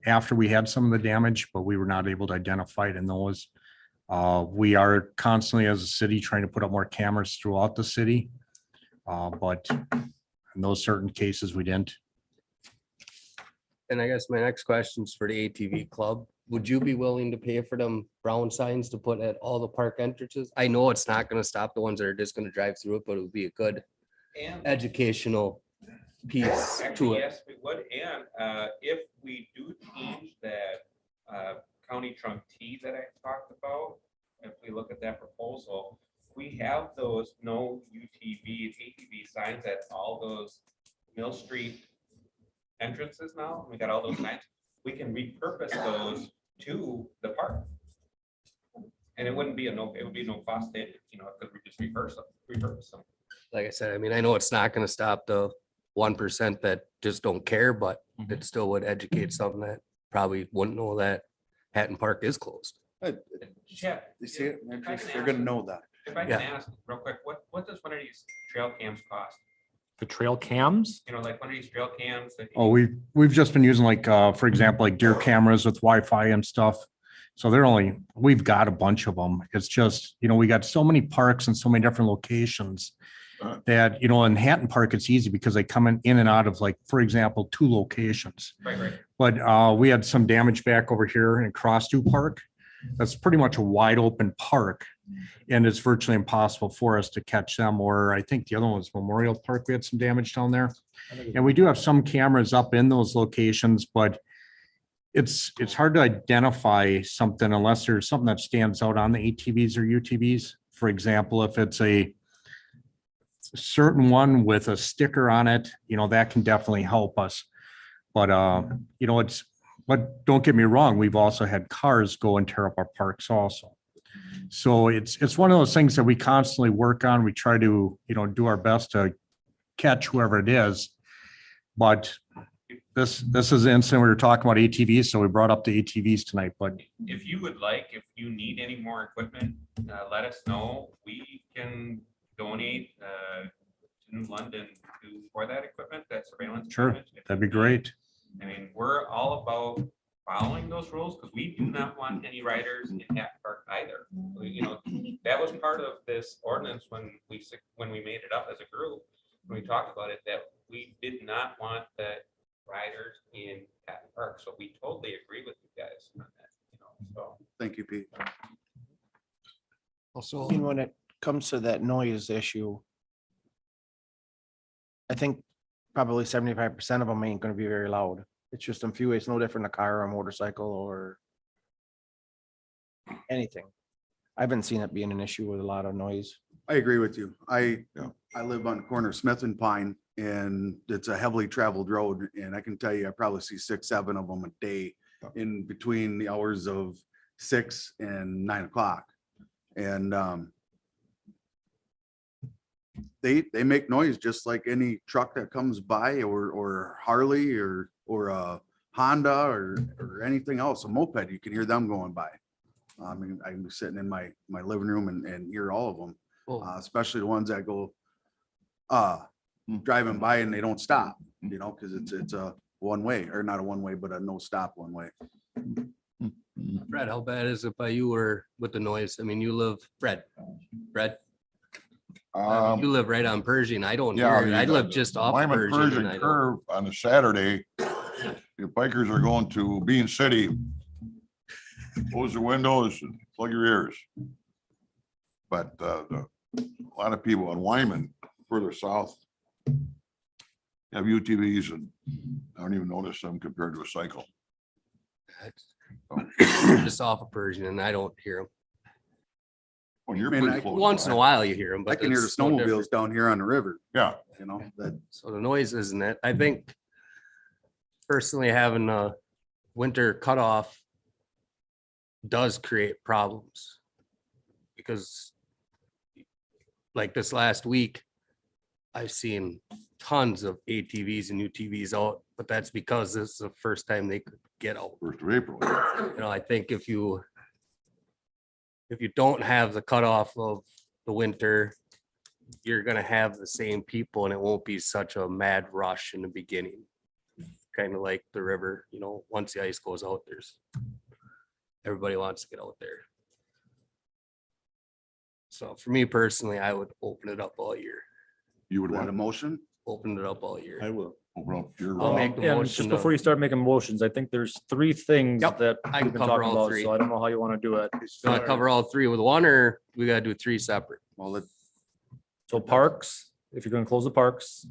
D: after we had some of the damage, but we were not able to identify it in those. We are constantly as a city trying to put up more cameras throughout the city. But in those certain cases, we didn't.
L: And I guess my next question is for the ATV club. Would you be willing to pay for them brown signs to put at all the park entrances? I know it's not going to stop the ones that are just going to drive through it, but it would be a good educational piece to it.
F: Yes, we would. And if we do change that county trunk T that I talked about, if we look at that proposal, we have those no UTV, ATV signs at all those Mill Street entrances now. We got all those signs. We can repurpose those to the park. And it would be no cost, because we just repurpose them.
L: Like I said, I mean, I know it's not going to stop the 1% that just don't care, but it still would educate some that probably wouldn't know that Hatton Park is closed.
F: Yeah.
C: They see it, they're gonna know that.
F: If I can ask real quick, what does one of these trail cams cost?
B: The trail cams?
F: Like one of these trail cams.
D: Oh, we've just been using for example, like deer cameras with Wi-Fi and stuff. So we've got a bunch of them. It's just, we got so many parks and so many different locations that, in Hatton Park, it's easy because they come in and out of for example, 2 locations.
F: Right.
D: But we had some damage back over here in Cross Park that's pretty much a wide open park. And it's virtually impossible for us to catch them, or I think the other one was Memorial Park. We had some damage down there. And we do have some cameras up in those locations, but it's hard to identify something unless there's something that stands out on the ATVs or UTVs. For example, if it's a certain one with a sticker on it, that can definitely help us. But, but don't get me wrong, we've also had cars go and tear up our parks also. So it's one of those things that we constantly work on. We try to, do our best to catch whoever it is. But this is the incident we were talking about ATVs, so we brought up the ATVs tonight, but
F: If you would like, if you need any more equipment, let us know. We can donate to New London for that equipment, that surveillance.
D: sure,
F: equipment. If
D: that'd be
F: you
D: great.
F: need. I mean, we're all about following those rules because we do not want any riders in Hatton Park either. That was part of this ordinance when we made it up as a group, when we talked about it, that we did not want the riders in Hatton Park. So we totally agree with you guys on that, so.
C: Thank you, Pete.
E: Also,
M: When it comes to that noise issue, I think probably 75% of them ain't gonna be very loud. It's just a few, it's no different than a car or a motorcycle or anything. I haven't seen it being an issue with a lot of noise.
C: I agree with you. I live on the corner of Smith and Pine, and it's a heavily traveled road, and I can tell you, I probably see 6, 7 of them a day in between the hours of 6 and 9 o'clock. And they make noise just like any truck that comes by, or Harley or a Honda or anything else, a moped, you can hear them going by. I mean, I'm sitting in my living room and hear all of them, especially the ones that go driving by and they don't stop, because it's a one way, or not a one way, but a no stop one way.
L: Fred, how bad is it by you or with the noise? I mean, you live, Fred, you live right on Pershing. I don't hear it. I live just off
K: Wyman
L: Pershing.
K: Pershing
L: and I don't-
K: curve on a Saturday. Your bikers are going to Bean City. Close the windows and plug your ears. But a lot of people in Wyman, further south, have UTVs, and I don't even notice them compared to a cycle.
L: Just off of Pershing and I don't hear them.
K: When you're
C: I mean,
K: pretty
C: I-
K: close
L: Once in a
K: by.
L: while you hear them,
C: I
L: but
C: can hear the
L: it's no different.
C: snowmobiles down here on the river,
K: Yeah,
C: that
L: So the noise isn't it? I think personally having a winter cutoff does create problems. Because like this last week, I've seen tons of ATVs and UTVs out, but that's because this is the first time they could get out.
K: 1st of April.
L: I think if you don't have the cutoff of the winter, you're gonna have the same people and it won't be such a mad rush in the beginning. Kind of like the river, once the ice goes out, everybody wants to get out there. So for me personally, I would open it up all year,
K: You would
C: want
K: want
C: a
K: to
C: motion.
L: open it up all year.
M: will.
K: open up your.
L: I'll make the
B: And
L: motion
B: just
L: to-
B: before you start making motions, I think there's 3 things
L: Yep,
B: that
L: I can
B: we've been
L: cover
B: talking
L: all
B: about,
L: 3.
B: so I don't know how you want to do it.
L: Want to cover all 3 with one, or we gotta do 3 separate?
C: Well,
B: So parks, if you're gonna close the parks,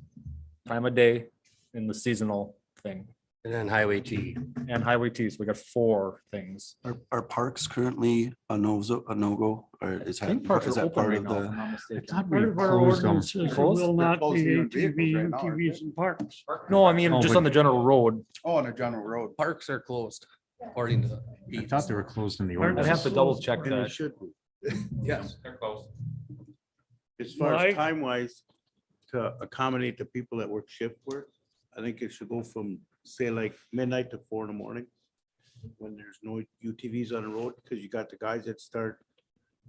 B: time of day, and the seasonal thing,
L: And then highway T.
B: and highway T, so we got 4 things.
N: Are parks currently a no-go, or is
B: I think parks
N: is
B: are
N: that
B: open
N: part
B: right
N: of
B: now, if I'm
N: the?
B: not
D: I
B: mistaken.
D: thought we
A: Part of our
D: closed them.
A: ordinance says there
B: Closed?
A: will
C: They're
A: not
C: closed
A: be
C: even
A: ATV,
C: vehicles right now, aren't
A: UTVs
C: they?
A: and parks.
B: No, I mean,
D: Oh,
B: just
D: but-
B: on the general road.
C: Oh, on a general road.
L: Parks are closed according to.
D: I thought they were closed in the
A: Aren't
B: I'd
A: they?
D: ordinance.
B: have to double check
M: And it
B: that.
M: should be.
L: Yes.
F: They're close.
M: As far
A: Mike?
M: as time wise, to accommodate the people that work shift work, I think it should go from, say, like midnight to 4 in the morning. When there's no UTVs on the road, because you got the guys that start,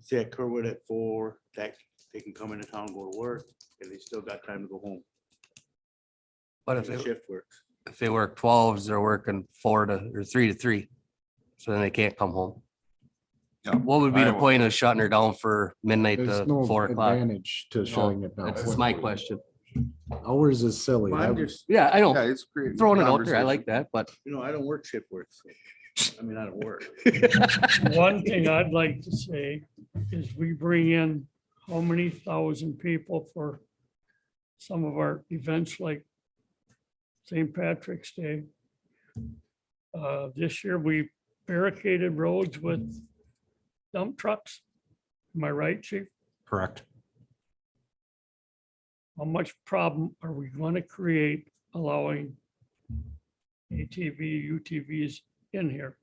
M: say at Kerwood at 4, that they can come into town, go to work, and they still got time to go home.
L: But if
M: The
L: they,
M: shift works.
L: if they work 12s, they're working 4 to, or 3 to 3. So then they can't come home.
K: Yeah,
L: What would be the
K: I-
L: point of shutting her down for midnight
D: There's
L: to
D: no
L: 4 o'clock?
D: advantage to shutting it down.
L: That's my question.
D: Ours is silly.
M: Well, I'm just,
L: Yeah, I know.
C: Yeah, it's great.
L: Throwing it out there. I like that, but
M: I don't work shift work. So I mean, that'll work.
A: One thing I'd like to say is we bring in how many thousand people for some of our events like St. Patrick's Day. This year we barricaded roads with dump trucks. Am I right, chief?
D: Correct.
A: How much problem are we going to create allowing ATV, UTVs in here?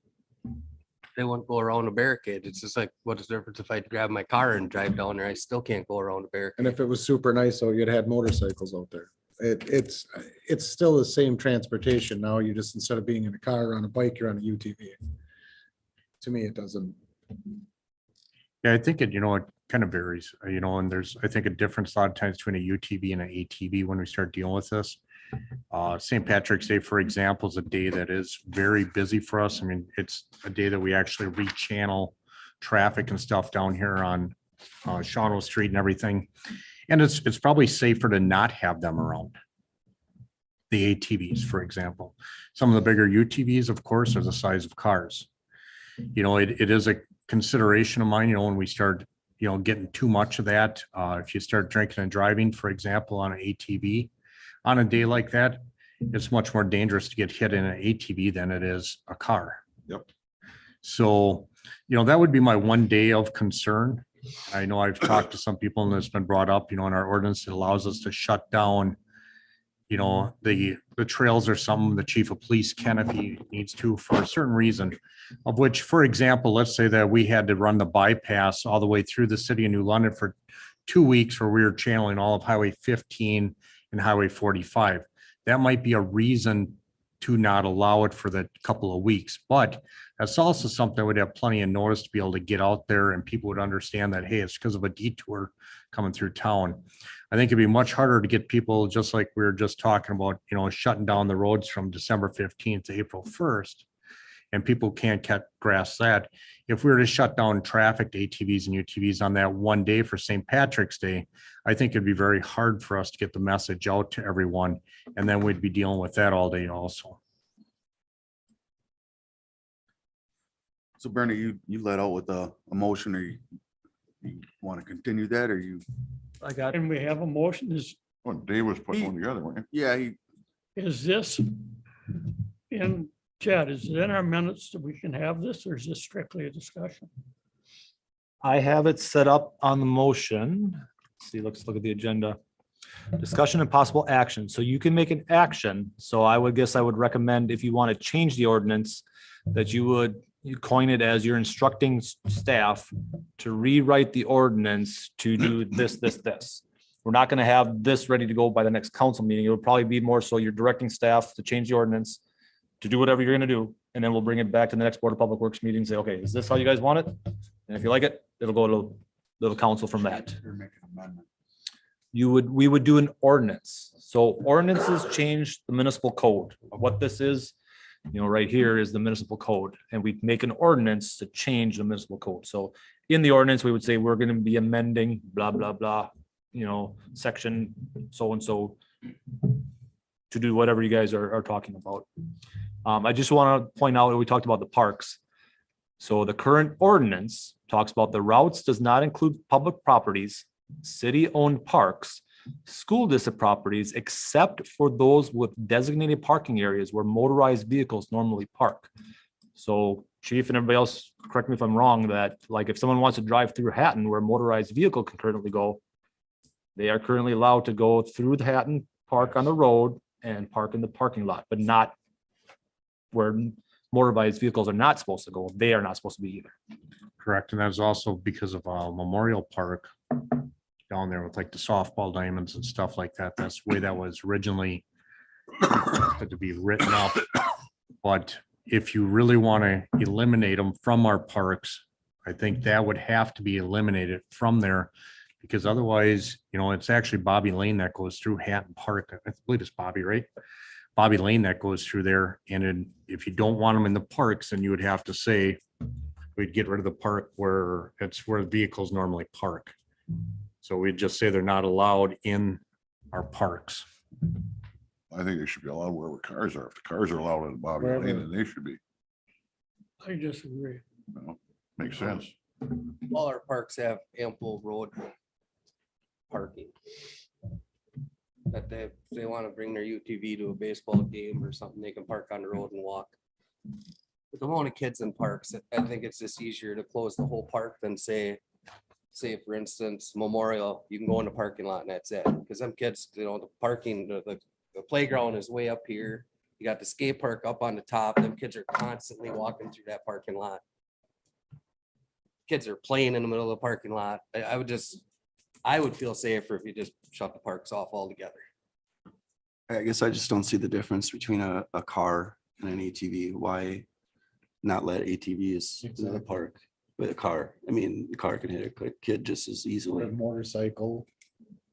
L: They won't go around a barricade. It's just like, what is the difference if I grab my car and drive down there? I still can't go around a barricade.
O: And if it was super nice, so you'd had motorcycles out there. It's still the same transportation. Now you just, instead of being in a car or on a bike, you're on a UTV. To me, it doesn't.
D: Yeah, I think it, it kind of varies, and there's, I think, a difference a lot of times between a UTV and an ATV when we start dealing with this. St. Patrick's Day, for example, is a day that is very busy for us. I mean, it's a day that we actually rechannel traffic and stuff down here on Shawano Street and everything. And it's probably safer to not have them around. The ATVs, for example. Some of the bigger UTVs, of course, are the size of cars. It is a consideration of mine, when we start, getting too much of that. If you start drinking and driving, for example, on an ATV, on a day like that, it's much more dangerous to get hit in an ATV than it is a car.
K: Yep.
D: So, that would be my one day of concern. I know I've talked to some people and it's been brought up, in our ordinance, it allows us to shut down, the trails or some, the chief of police can, if he needs to, for a certain reason. Of which, for example, let's say that we had to run the bypass all the way through the city of New London for 2 weeks where we were channeling all of Highway 15 and Highway 45. That might be a reason to not allow it for the couple of weeks, but that's also something that would have plenty of notice to be able to get out there and people would understand that, hey, it's because of a detour coming through town. I think it'd be much harder to get people, just like we were just talking about, shutting down the roads from December 15th to April 1st. And people can't grasp that. If we were to shut down traffic to ATVs and UTVs on that one day for St. Patrick's Day, I think it'd be very hard for us to get the message out to everyone. And then we'd be dealing with that all day also.
C: So Bernie, you let out with a motion, or you want to continue that, or you?
A: And we have a motion.
K: Well, Dave was putting one together, weren't you?
C: Yeah,
A: Is this in, Chad, is it in our minutes that we can have this, or is this strictly a discussion?
B: I have it set up on the motion. Let's see, let's look at the agenda. Discussion and possible action. So you can make an action. So I would recommend, if you want to change the ordinance, that you coin it as you're instructing staff to rewrite the ordinance to do this. We're not going to have this ready to go by the next council meeting. It would probably be more so you're directing staff to change the ordinance, to do whatever you're going to do. And then we'll bring it back to the next Board of Public Works meeting and say, okay, is this how you guys want it? And if you like it, it'll go to the council from that. We would do an ordinance. So ordinances change the municipal code. What this is, right here is the municipal code, and we make an ordinance to change the municipal code. So in the ordinance, we would say, we're going to be amending blah, blah, blah, section so-and-so to do whatever you guys are talking about. I just want to point out, we talked about the parks. So the current ordinance talks about the routes does not include public properties, city-owned parks, school district properties, except for those with designated parking areas where motorized vehicles normally park. So chief and everybody else, correct me if I'm wrong, that like if someone wants to drive through Hatton where a motorized vehicle can currently go, they are currently allowed to go through the Hatton, park on the road and park in the parking lot, but not where motorized vehicles are not supposed to go. They are not supposed to be either.
D: Correct. And that's also because of a memorial park down there with like the softball diamonds and stuff like that. That's the way that was originally to be written up. But if you really want to eliminate them from our parks, I think that would have to be eliminated from there, because otherwise, it's actually Bobby Lane that goes through Hatton Park. I believe it's Bobby, right? Bobby Lane that goes through there. And then if you don't want them in the parks, then you would have to say, we'd get rid of the park where it's where vehicles normally park. So we'd just say they're not allowed in our parks.
K: I think they should be allowed wherever cars are. If the cars are allowed in Bobby Lane, then they should be.
A: I disagree.
K: Well, makes sense.
L: All our parks have ample road parking. That if they want to bring their UTV to a baseball game or something, they can park on the road and walk. With the amount of kids in parks, I think it's just easier to close the whole park than say for instance, Memorial, you can go in the parking lot and that's it. Because them kids, you know, the parking, the playground is way up here. You got the skate park up on the top. Them kids are constantly walking through that parking lot. Kids are playing in the middle of the parking lot. I would feel safer if you just shut the parks off altogether.
N: I guess I just don't see the difference between a car and an ATV. Why not let ATVs in the park with a car? I mean, the car can hit a kid just as
O: Or
N: easily.
O: a motorcycle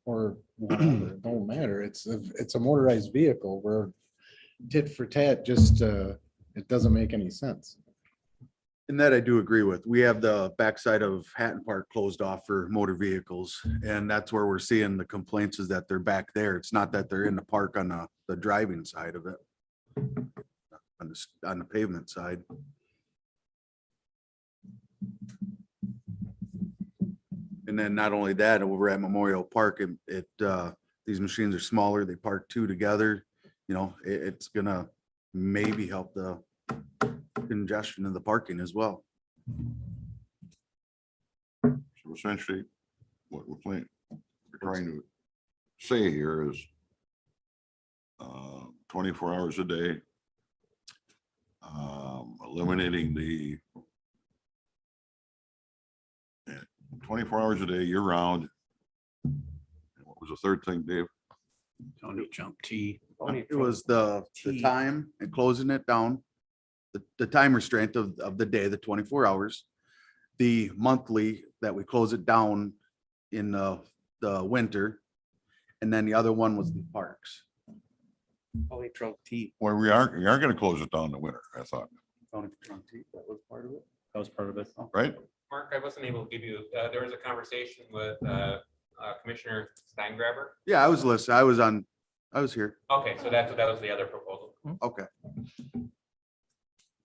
O: or whatever, it don't matter. It's a motorized vehicle where tit for tat, just, it doesn't make any sense.
C: And that I do agree with. We have the backside of Hatton Park closed off for motor vehicles. And that's where we're seeing the complaints is that they're back there. It's not that they're in the park on the driving side of it. On the pavement side. And then not only that, over at Memorial Park, these machines are smaller. They park two together. You know, it's gonna maybe help the congestion in the parking as well.
K: So essentially, what we're trying to say here is 24 hours a day, eliminating the 24 hours a day, year round. What was the third thing, Dave?
M: Tony jump T.
C: It was the time and closing it down, the time restraint of the day, the 24 hours. The monthly that we close it down in the winter. And then the other one was the parks.
L: Only trunk T.
K: Well, we aren't gonna close it down in the winter, I thought,
C: That was part of it.
B: That was part of it.
K: right?
F: Mark, I wasn't able to give you, there was a conversation with Commissioner Steingraber.
C: Yeah, I was listening. I was here.
F: Okay, so that was the other proposal.
C: Okay.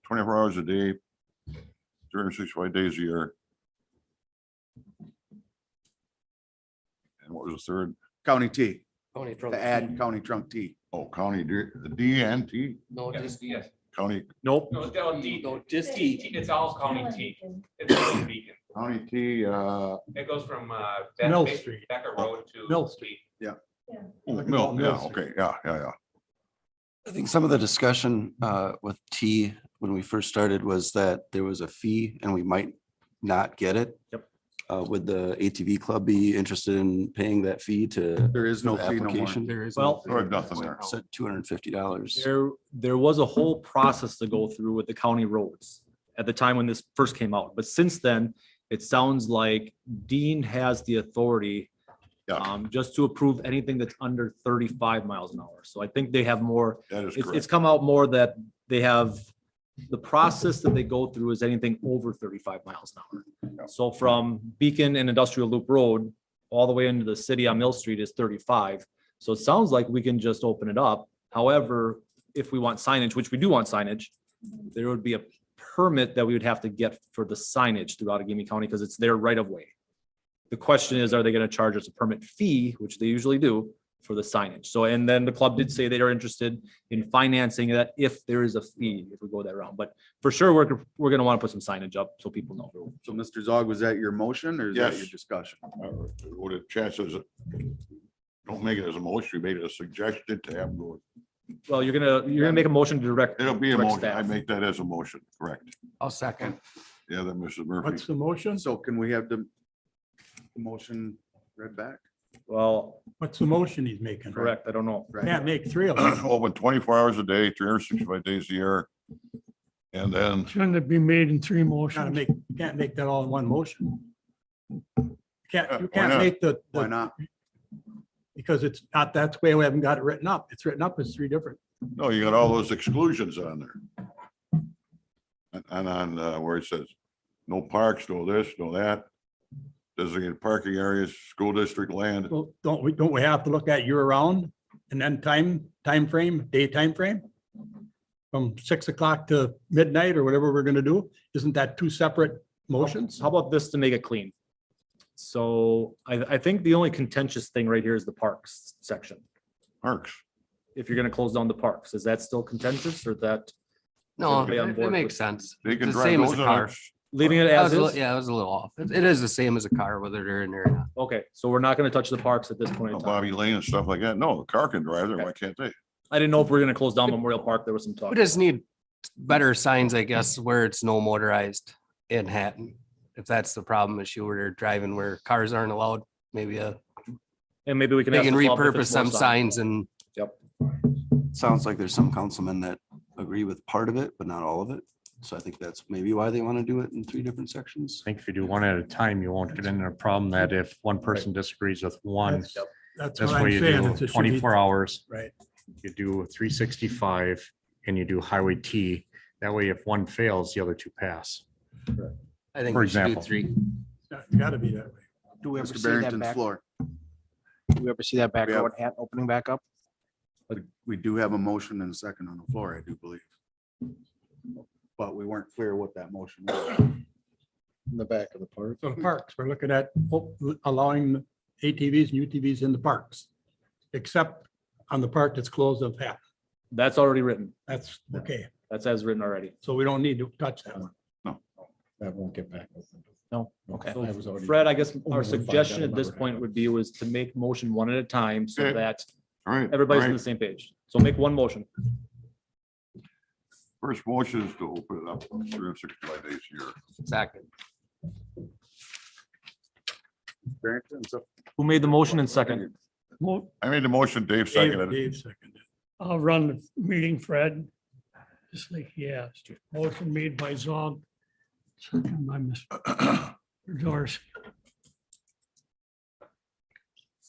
K: 24 hours a day, 365 days a year. And what was the third?
C: County T,
L: Only trunk.
C: to add county trunk T.
K: Oh, county, the D and T,
L: No, just,
F: Yes.
K: county,
B: Nope.
F: No, D.
L: no, just T.
F: It's all county T. It's all Beacon.
K: county T,
F: It goes from
M: Mill Street.
F: Becker Road to
M: Mill Street.
K: Mill, yeah, okay, yeah.
N: I think some of the discussion with T when we first started was that there was a fee and we might not get it.
B: Yep.
N: Would the ATV club be interested in paying that fee to?
C: There is no
N: the
C: fee no more.
N: application?
L: There is.
B: Well,
K: There was nothing there.
N: Said $250.
B: There was a whole process to go through with the county roads at the time when this first came out. But since then, it sounds like Dean has the authority
K: Yeah,
B: just to approve anything that's under 35 miles an hour. So I think they have more,
K: that is
B: it's
K: correct.
B: come out more that they have, the process that they go through is anything over 35 miles an hour. So from Beacon and Industrial Loop Road, all the way into the city on Mill Street is 35. So it sounds like we can just open it up. However, if we want signage, which we do want signage, there would be a permit that we would have to get for the signage throughout Allegheny County because it's their right of way. The question is, are they going to charge us a permit fee, which they usually do, for the signage? So, and then the club did say they are interested in financing that if there is a fee, if we go that route. But for sure, we're going to want to put some signage up so people know.
C: So Mr. Zog, was that your motion or is that
K: Yes.
C: your discussion?
K: What the chances, don't make it as a motion, you made it a suggestion to have, go.
B: Well, you're gonna make a motion to direct.
K: It'll be a
B: direct
K: motion, I
B: staff.
K: make that as a motion, correct?
L: I'll second.
K: Yeah, then Mrs.
M: What's
K: Murphy.
M: the motion?
C: So can we have the motion read back?
B: Well,
M: What's the motion he's making?
B: correct. I don't know.
M: Can't make three of them.
K: Open 24 hours a day, 365 days a year. And then,
A: Shouldn't it be made in three motions?
M: You can't make that all in one motion. You
K: Why
M: can't
K: not?
M: make
C: Why not?
M: because it's not, that's the way we haven't got it written up. It's written up as three different.
K: no, you got all those exclusions on there. And on where it says, no parks, no this, no that. Designated parking areas, school district land.
M: Well, don't we have to look at year round and then time frame, day time frame? from 6 o'clock to midnight or whatever we're gonna do? Isn't that two separate motions?
B: How about this to make it clean? So I think the only contentious thing right here is the parks section.
K: Parks.
B: If you're gonna close down the parks, is that still contentious or that?
L: No,
B: everybody on
L: it
B: board
L: makes
B: with
L: sense.
K: They can
L: It's the
K: drive
L: same as
K: those
L: a
K: in
L: car.
K: there.
B: Leaving it
L: That
B: as
L: was a li-
B: is?
L: Yeah, it was a little off. It is the same as a car, whether they're in there or not.
B: Okay, so we're not gonna touch the parks at this point in time.
K: Bobby Lane and stuff like that. No, the car can drive there. Why can't they?
B: I didn't know if we are gonna close down Memorial Park. There was some talk.
L: We just need better signs, I guess, where it's no motorized in Hatton. If that's the problem issue where they're driving where cars aren't allowed, maybe
B: And maybe we can.
L: they
B: ask
L: can
B: the club if
L: repurpose
B: it's more
L: some signs and
B: Yep.
N: Sounds like there's some councilmen that agree with part of it, but not all of it. So I think that's maybe why they want to do it in 3 different sections.
D: I think if you do one at a time, you won't get into a problem that if one person disagrees with one,
M: That's
D: that's
M: what
D: why
M: I'm
D: you
M: saying.
D: do
M: It's a should be-
D: 24 hours.
M: Right.
D: You do 365 and you do highway T. That way, if one fails, the other two pass.
L: I think
D: For
L: we should do
D: example.
L: 3.
M: Gotta be that way.
C: Do we ever see Barrington's floor?
P: Do we ever see that back
C: We have-
P: road hat opening back up?
C: We do have a motion and a second on the floor, I do believe. But we weren't clear what that motion was.
O: In the back of the park.
M: So the parks, we're looking at allowing ATVs and UTVs in the parks, except on the part that's closed of half.
B: That's already written.
M: That's okay.
B: That's as written already.
M: So we don't need to touch that one.
O: That won't get back.
B: No.
O: Okay.
B: So
O: I was already-
B: Fred, I guess our
O: Almost find
B: suggestion
O: out
B: at this
O: about
B: point
O: it.
B: would be was to make motion one at a time so
K: Okay.
B: that
K: All right.
B: everybody's
K: all
B: on
K: right.
B: the same page. So make one motion.
K: First motion is to open it up 365 days a year.
L: Second.
C: Barrington's up.
B: Who made the motion and second?
A: Well,
K: I made the motion, Dave seconded it.
M: Dave seconded.
A: I'll run the meeting, Fred. Just like he asked. Motion made by Zog. Second by Mr. Dorsey.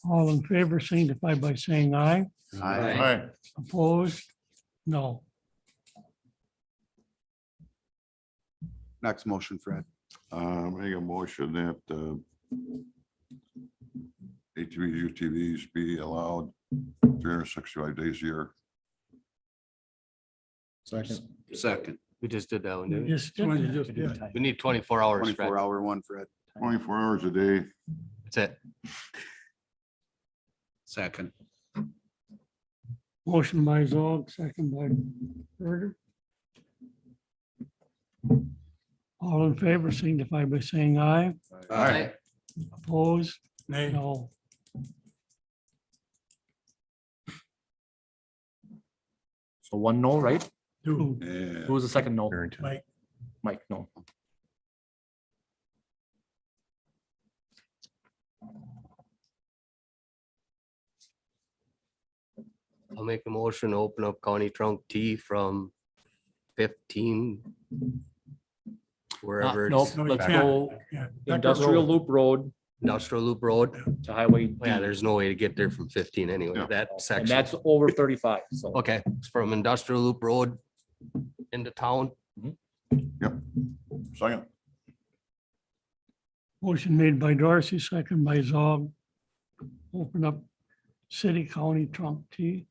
A: All in favor signify by saying aye.
K: Aye.
A: Opposed? No.
C: Next motion, Fred.
K: Make a motion that ATVs, UTVs be allowed 365 days a year.
O: Second.
L: We just did that one,
A: We
L: didn't we?
A: just did
M: One you
A: that.
M: just did.
L: We need 24 hours, Fred.
C: 24-hour one, Fred.
K: 24 hours a day.
L: That's it.
N: Second.
A: Motion by Zog, second by Berger. All in favor signify by saying aye.
K: Aye.
A: Opposed?
M: Nay.
A: No.
B: So one no, right?
M: Two.
K: Yeah.
B: Who was the second no?
D: Barrington.
M: Mike.
B: Mike, no.
L: I'll make a motion to open up County Trunk T from 15. Wherever
B: Nope,
L: it's
M: No, you
B: let's
M: can't.
B: go
M: Yeah.
B: Industrial Loop Road
L: Industrial Loop Road.
B: to Highway.
L: Yeah,
B: D.
L: there's no way to get there from 15 anyway,
K: Yeah.
L: that
B: And
L: section.
B: that's over 35, so.
L: Okay, it's from Industrial Loop Road into town.
K: Second.
A: Motion made by Dorsey, second by Zog. Open up city county trunk T.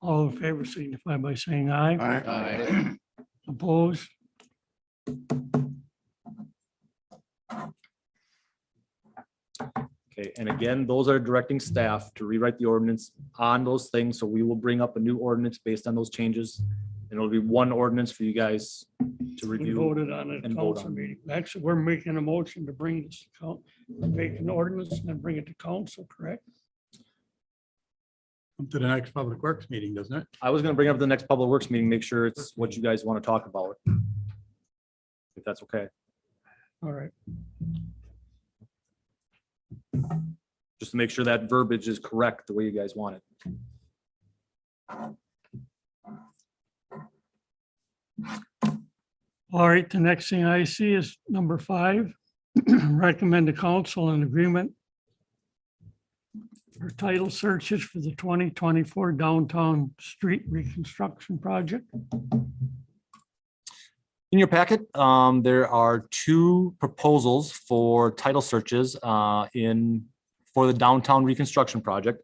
A: All in favor signify by saying aye.
K: Aye.
A: Opposed?
B: Okay, and again, those are directing staff to rewrite the ordinance on those things, so we will bring up a new ordinance based on those changes. And it'll be one ordinance for you guys to
A: We
B: review.
A: voted on it at
B: and vote
A: council
B: on.
A: meeting. Actually, we're making a motion to bring this, make an ordinance and then bring it to council, correct?
M: Come to the next public works meeting, doesn't it?
B: I was gonna bring up the next Public Works meeting, make sure it's what you guys want to talk about. If that's okay,
A: All right.
B: just to make sure that verbiage is correct the way you guys want it.
A: All right, the next thing I see is number 5. Recommend to council an agreement for title searches for the 2024 downtown street reconstruction project.
B: In your packet, there are 2 proposals for title searches for the downtown reconstruction project.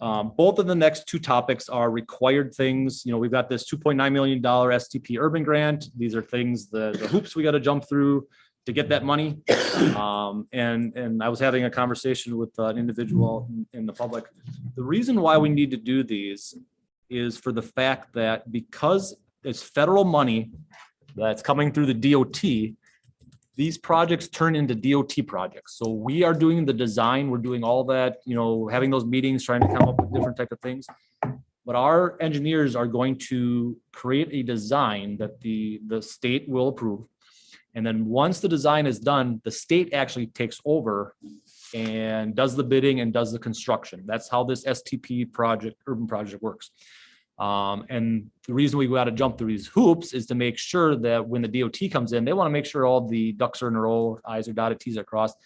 B: Both of the next two topics are required things. You know, we've got this $2.9 million STP urban grant. These are things, the hoops we got to jump through to get that money. And I was having a conversation with an individual in the public. The reason why we need to do these is for the fact that because it's federal money that's coming through the DOT, these projects turn into DOT projects. So we are doing the design, we're doing all that, you know, having those meetings, trying to come up with different type of things. But our engineers are going to create a design that the state will approve. And then once the design is done, the state actually takes over and does the bidding and does the construction. That's how this STP project, urban project works. And the reason we got to jump through these hoops is to make sure that when the DOT comes in, they want to make sure all the ducks are in a row, I's are dotted, T's are crossed.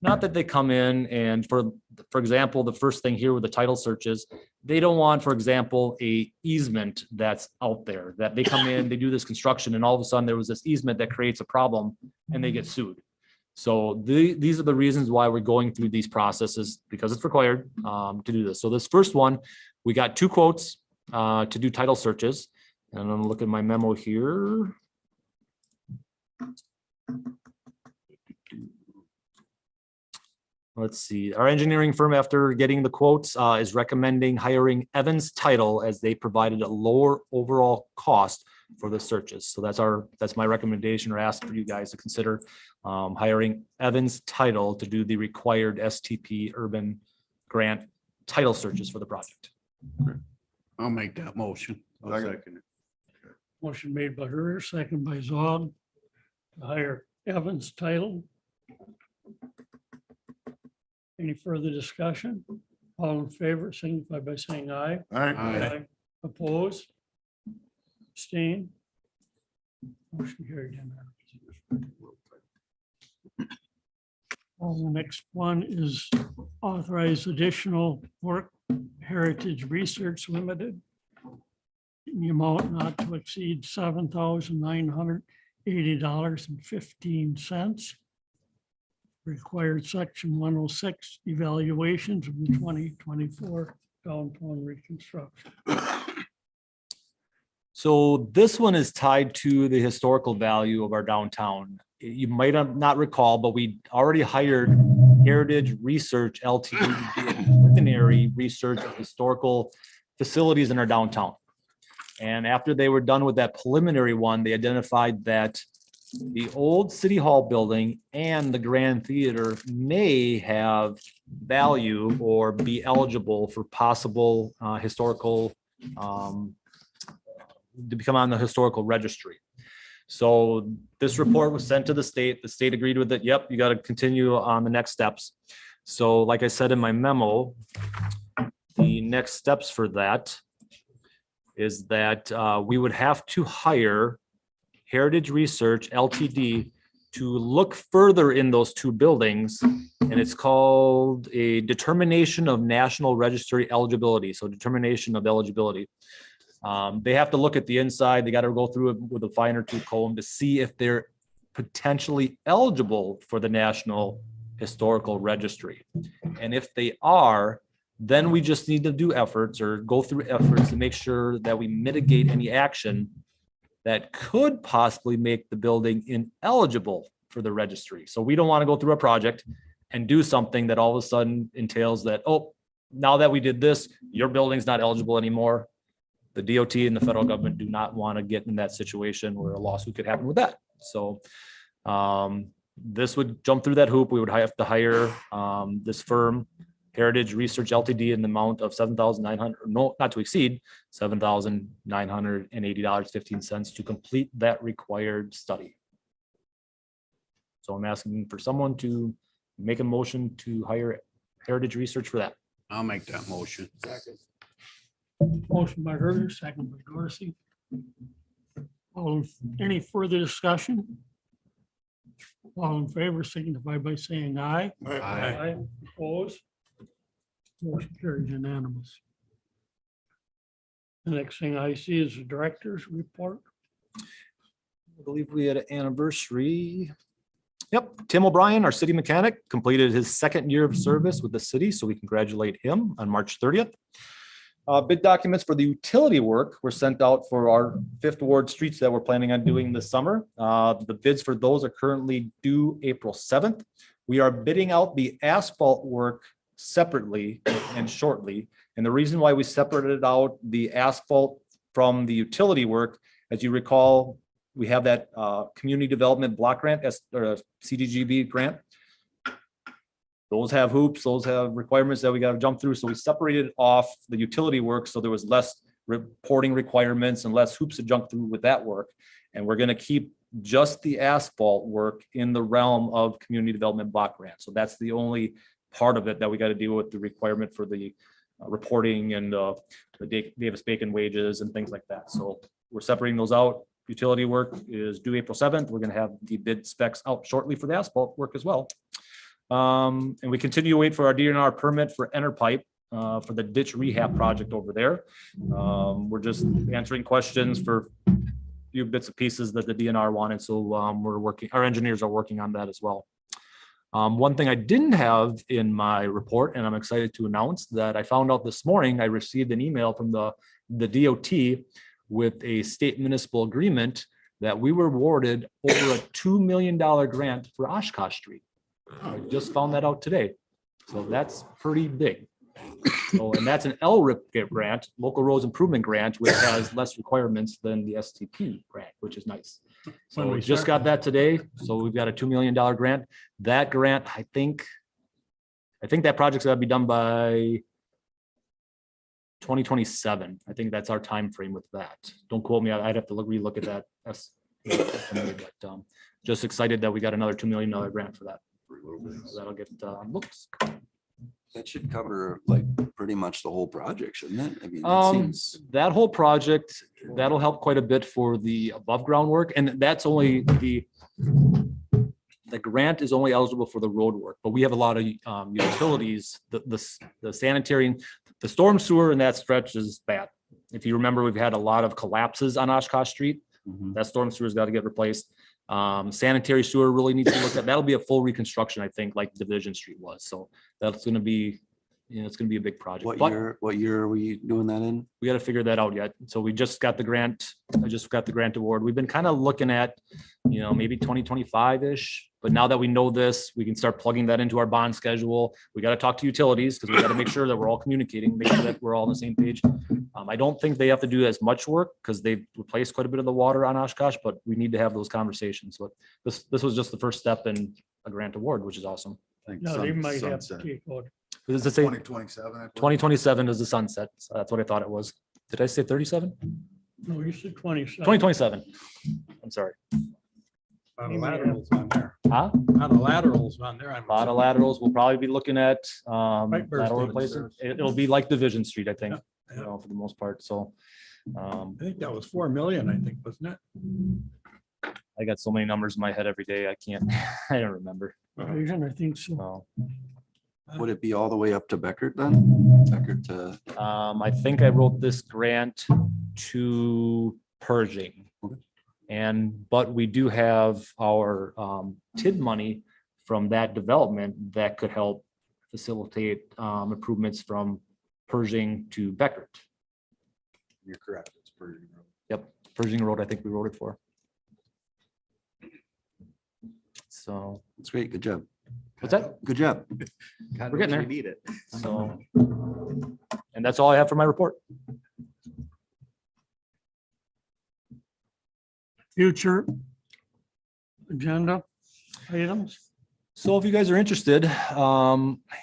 B: Not that they come in and for example, the first thing here with the title searches, they don't want, for example, a easement that's out there that they come in, they do this construction and all of a sudden there was this easement that creates a problem and they get sued. So these are the reasons why we're going through these processes because it's required to do this. So this first one, we got 2 quotes to do title searches. And I'm gonna look at my memo here. Let's see, our engineering firm, after getting the quotes, is recommending hiring Evans Title as they provided a lower overall cost for the searches. So that's my recommendation or ask for you guys to consider hiring Evans Title to do the required STP urban grant title searches for the project.
M: I'll make that motion. I'll second it.
A: Motion made by her, second by Zog, to hire Evans Title. Any further discussion? All in favor, signify by saying aye.
K: Aye.
A: Oppose? Abstain? Motion carried. The next one is authorize additional work, Heritage Research Limited, in the amount not to exceed $7,980.15. Required section 106 evaluations of the 2024 downtown reconstruction.
B: So this one is tied to the historical value of our downtown. You might have not recall, but we already hired Heritage Research LTD to do a preliminary research of historical facilities in our downtown. And after they were done with that preliminary one, they identified that the old City Hall building and the Grand Theater may have value or be eligible for possible historical, to become on the historical registry. So this report was sent to the state. The state agreed with it. Yep, you got to continue on the next steps. So like I said in my memo, the next steps for that is that we would have to hire Heritage Research LTD to look further in those 2 buildings. And it's called a determination of national registry eligibility. So determination of eligibility. They have to look at the inside. They got to go through it with a finer tooth comb to see if they're potentially eligible for the National Historical Registry. And if they are, then we just need to do efforts or go through efforts to make sure that we mitigate any action that could possibly make the building ineligible for the registry. So we don't want to go through a project and do something that all of a sudden entails that, oh, now that we did this, your building's not eligible anymore. The DOT and the federal government do not want to get in that situation where a lawsuit could happen with that. So this would jump through that hoop. We would have to hire this firm, Heritage Research LTD, in the amount of $7,900, no, not to exceed $7,980.15 to complete that required study. So I'm asking for someone to make a motion to hire Heritage Research for that.
M: I'll make that motion.
A: Motion by Herder, second by Dorsey. Any further discussion? All in favor, signify by saying aye.
M: Aye.
A: Opposed? Motion carried unanimous. The next thing I see is the director's report.
B: I believe we had an anniversary. Yep, Tim O'Brien, our city mechanic, completed his second year of service with the city, so we congratulate him on March 30th. Bid documents for the utility work were sent out for our Fifth Ward streets that we're planning on doing this summer. The bids for those are currently due April 7th. We are bidding out the asphalt work separately and shortly. And the reason why we separated out the asphalt from the utility work, as you recall, we have that community development block grant, or CDGB grant. Those have hoops, those have requirements that we got to jump through. So we separated off the utility work. So there was less reporting requirements and less hoops to jump through with that work. And we're going to keep just the asphalt work in the realm of community development block grant. So that's the only part of it that we got to deal with, the requirement for the reporting and the Davis-Bacon wages and things like that. So we're separating those out. Utility work is due April 7th. We're going to have the bid specs out shortly for the asphalt work as well. And we continue to wait for our DNR permit for Enterpipe for the ditch rehab project over there. We're just answering questions for a few bits and pieces that the DNR wanted. So we're working, our engineers are working on that as well. One thing I didn't have in my report, and I'm excited to announce that I found out this morning, I received an email from the DOT with a state municipal agreement that we were awarded over a $2 million grant for Oshkosh Street. I just found that out today. So that's pretty big. So, and that's an LRIP grant, local roads improvement grant, which has less requirements than the STP grant, which is nice. So we just got that today. So we've got a $2 million grant. That grant, I think that project's gotta be done by 2027. I think that's our time frame with that. Don't quote me. I'd have to relook at that. But just excited that we got another $2 million grant for that. So that'll get books.
N: That should cover like pretty much the whole project, shouldn't it? I mean, it seems.
B: That whole project, that'll help quite a bit for the above ground work. And that's only the grant is only eligible for the road work, but we have a lot of utilities, the sanitary, the storm sewer in that stretch is bad. If you remember, we've had a lot of collapses on Oshkosh Street. That storm sewer's got to get replaced. Sanitary sewer really needs to look at, that'll be a full reconstruction, I think, like Division Street was. So that's going to be, it's going to be a big project.
N: What year are we doing that in?
B: We got to figure that out yet. So we just got the grant. I just got the grant award. We've been kind of looking at, maybe 2025-ish. But now that we know this, we can start plugging that into our bond schedule. We got to talk to utilities because we got to make sure that we're all communicating, make sure that we're all on the same page. I don't think they have to do as much work because they've replaced quite a bit of the water on Oshkosh, but we need to have those conversations. But this was just the first step in a grant award, which is awesome.
A: No, they might have to take on.
B: Does it say
C: 2027?
B: 2027 is the sunset? So that's what I thought it was. Did I say 37?
A: No, you said 27.
B: 2027. I'm sorry.
O: Laterals on there.
B: Huh?
O: Not the laterals on there.
B: A lot of laterals. We'll probably be looking at
O: Pipe burst
B: lateral
O: even
B: replacement.
O: there.
B: It'll be like Division Street, I think,
O: Yeah.
B: for the most part. So
O: I think that was 4 million, I think, wasn't it?
B: I got so many numbers in my head every day. I can't, I don't remember.
A: I think so.
B: No.
N: Would it be all the way up to Beckert then? Beckert to,
B: I think I wrote this grant to Pershing. But we do have our TID money from that development that could help facilitate improvements from Pershing to Beckert.
C: You're correct. It's Pershing Road.
B: Yep, Pershing Road, I think we wrote it for. So.
N: that's great. Good job.
B: What's that?
N: Good job.
B: We're getting there.
L: Need it.
B: So, and that's all I have for my report.
A: Future agenda items.
B: So if you guys are interested, it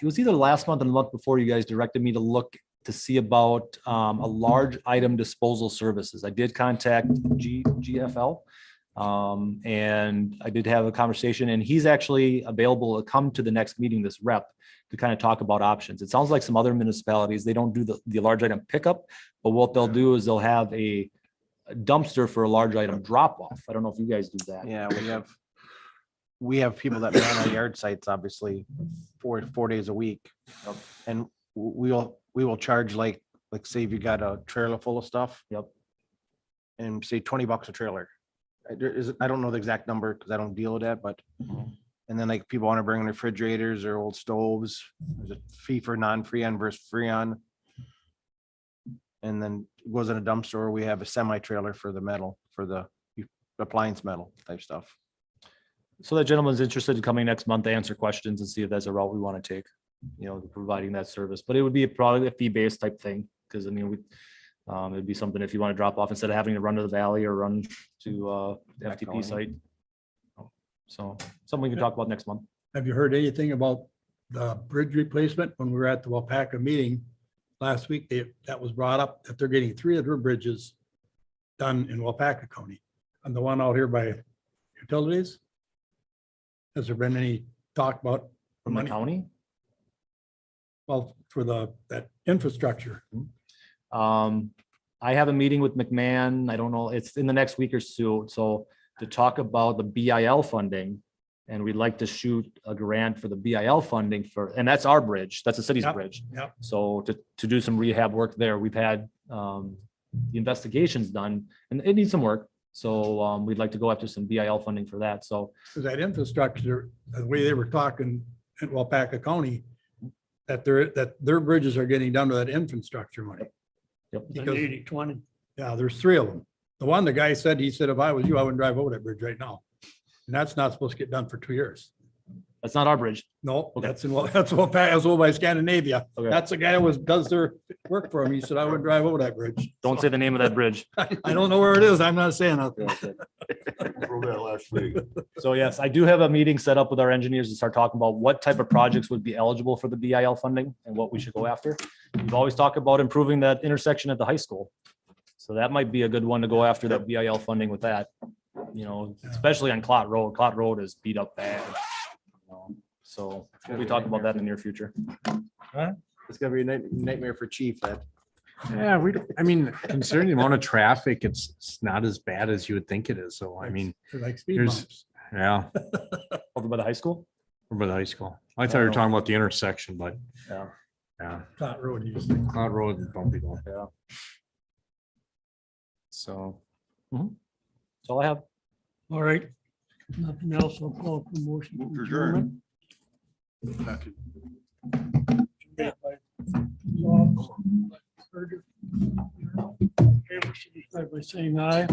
B: was either last month or the month before you guys directed me to look to see about a large item disposal services. I did contact GFL. And I did have a conversation and he's actually available to come to the next meeting, this rep, to kind of talk about options. It sounds like some other municipalities, they don't do the large item pickup, but what they'll do is they'll have a dumpster for a large item drop off. I don't know if you guys do that.
P: Yeah, we have people that man our yard sites, obviously, 4 days a week. And we will charge like say if you got a trailer full of stuff.
B: Yep.
P: And say $20 a trailer. I don't know the exact number because I don't deal with that, but And then like people want to bring refrigerators or old stoves, there's a fee for non-freon versus freon. And then it goes in a dumpster, or we have a semi-trailer for the metal, for the appliance metal type stuff.
B: So that gentleman's interested in coming next month to answer questions and see if that's a route we want to take, you know, providing that service. But it would be probably a fee-based type thing, because I mean, it'd be something if you want to drop off instead of having to run to the valley or run to the FTP site. So something we can talk about next month.
Q: Have you heard anything about the bridge replacement? When we were at the Wapaka meeting last week, that was brought up that they're getting 3 of their bridges done in Wapaka County. And the one out here by utilities. Has there been any talk about?
B: From the county?
Q: Well, for that infrastructure.
B: I have a meeting with McMahon. I don't know, it's in the next week or so. So to talk about the BIL funding. And we'd like to shoot a grant for the BIL funding and that's our bridge. That's the city's
Q: Yep,
B: bridge.
Q: yep.
B: So to do some rehab work there, we've had the investigations done and it needs some work. So we'd like to go after some BIL funding for that. So
Q: Because that infrastructure, the way they were talking in Wapaka County, that their bridges are getting done to that infrastructure money.
B: Yep.
Q: Because-
A: 80-20.
Q: Yeah, there's 3 of them. The guy said, he said, if I was you, I wouldn't drive over that bridge right now. And that's not supposed to get done for 2 years.
B: that's not our bridge.
Q: No,
B: Okay.
Q: that's over by Scandinavia.
B: Okay.
Q: That's the guy who does their work for him. He said, I wouldn't drive over that bridge.
B: Don't say the name of that bridge.
Q: I don't know where it is. I'm not saying it.
K: Drove that last week.
B: So yes, I do have a meeting set up with our engineers to start talking about what type of projects would be eligible for the BIL funding and what we should go after. We've always talked about improving that intersection at the high school. So that might be a good one to go after that BIL funding with that, you know, especially on Clot Road. Clot Road is beat up bad. you know. So we'll be talking about that in the near future.
P: It's gonna be a nightmare for chief that.
D: Yeah, I mean, considering the amount of traffic, it's not as bad as you would think it is. So I mean,
Q: They're like speed
D: there's,
Q: bumps.
D: yeah,
B: Over by the high school?
D: over the high school. I thought you were talking about the intersection, but
B: Yeah.
D: yeah,
Q: Clot Road, you just think.
D: Cloud Road and bumpy though.
B: Yeah. So. That's all I have.
A: All right. Nothing else. I'll call for motion.
K: Move
A: to
K: to
A: adjournment.
K: adjourn.
A: By saying aye.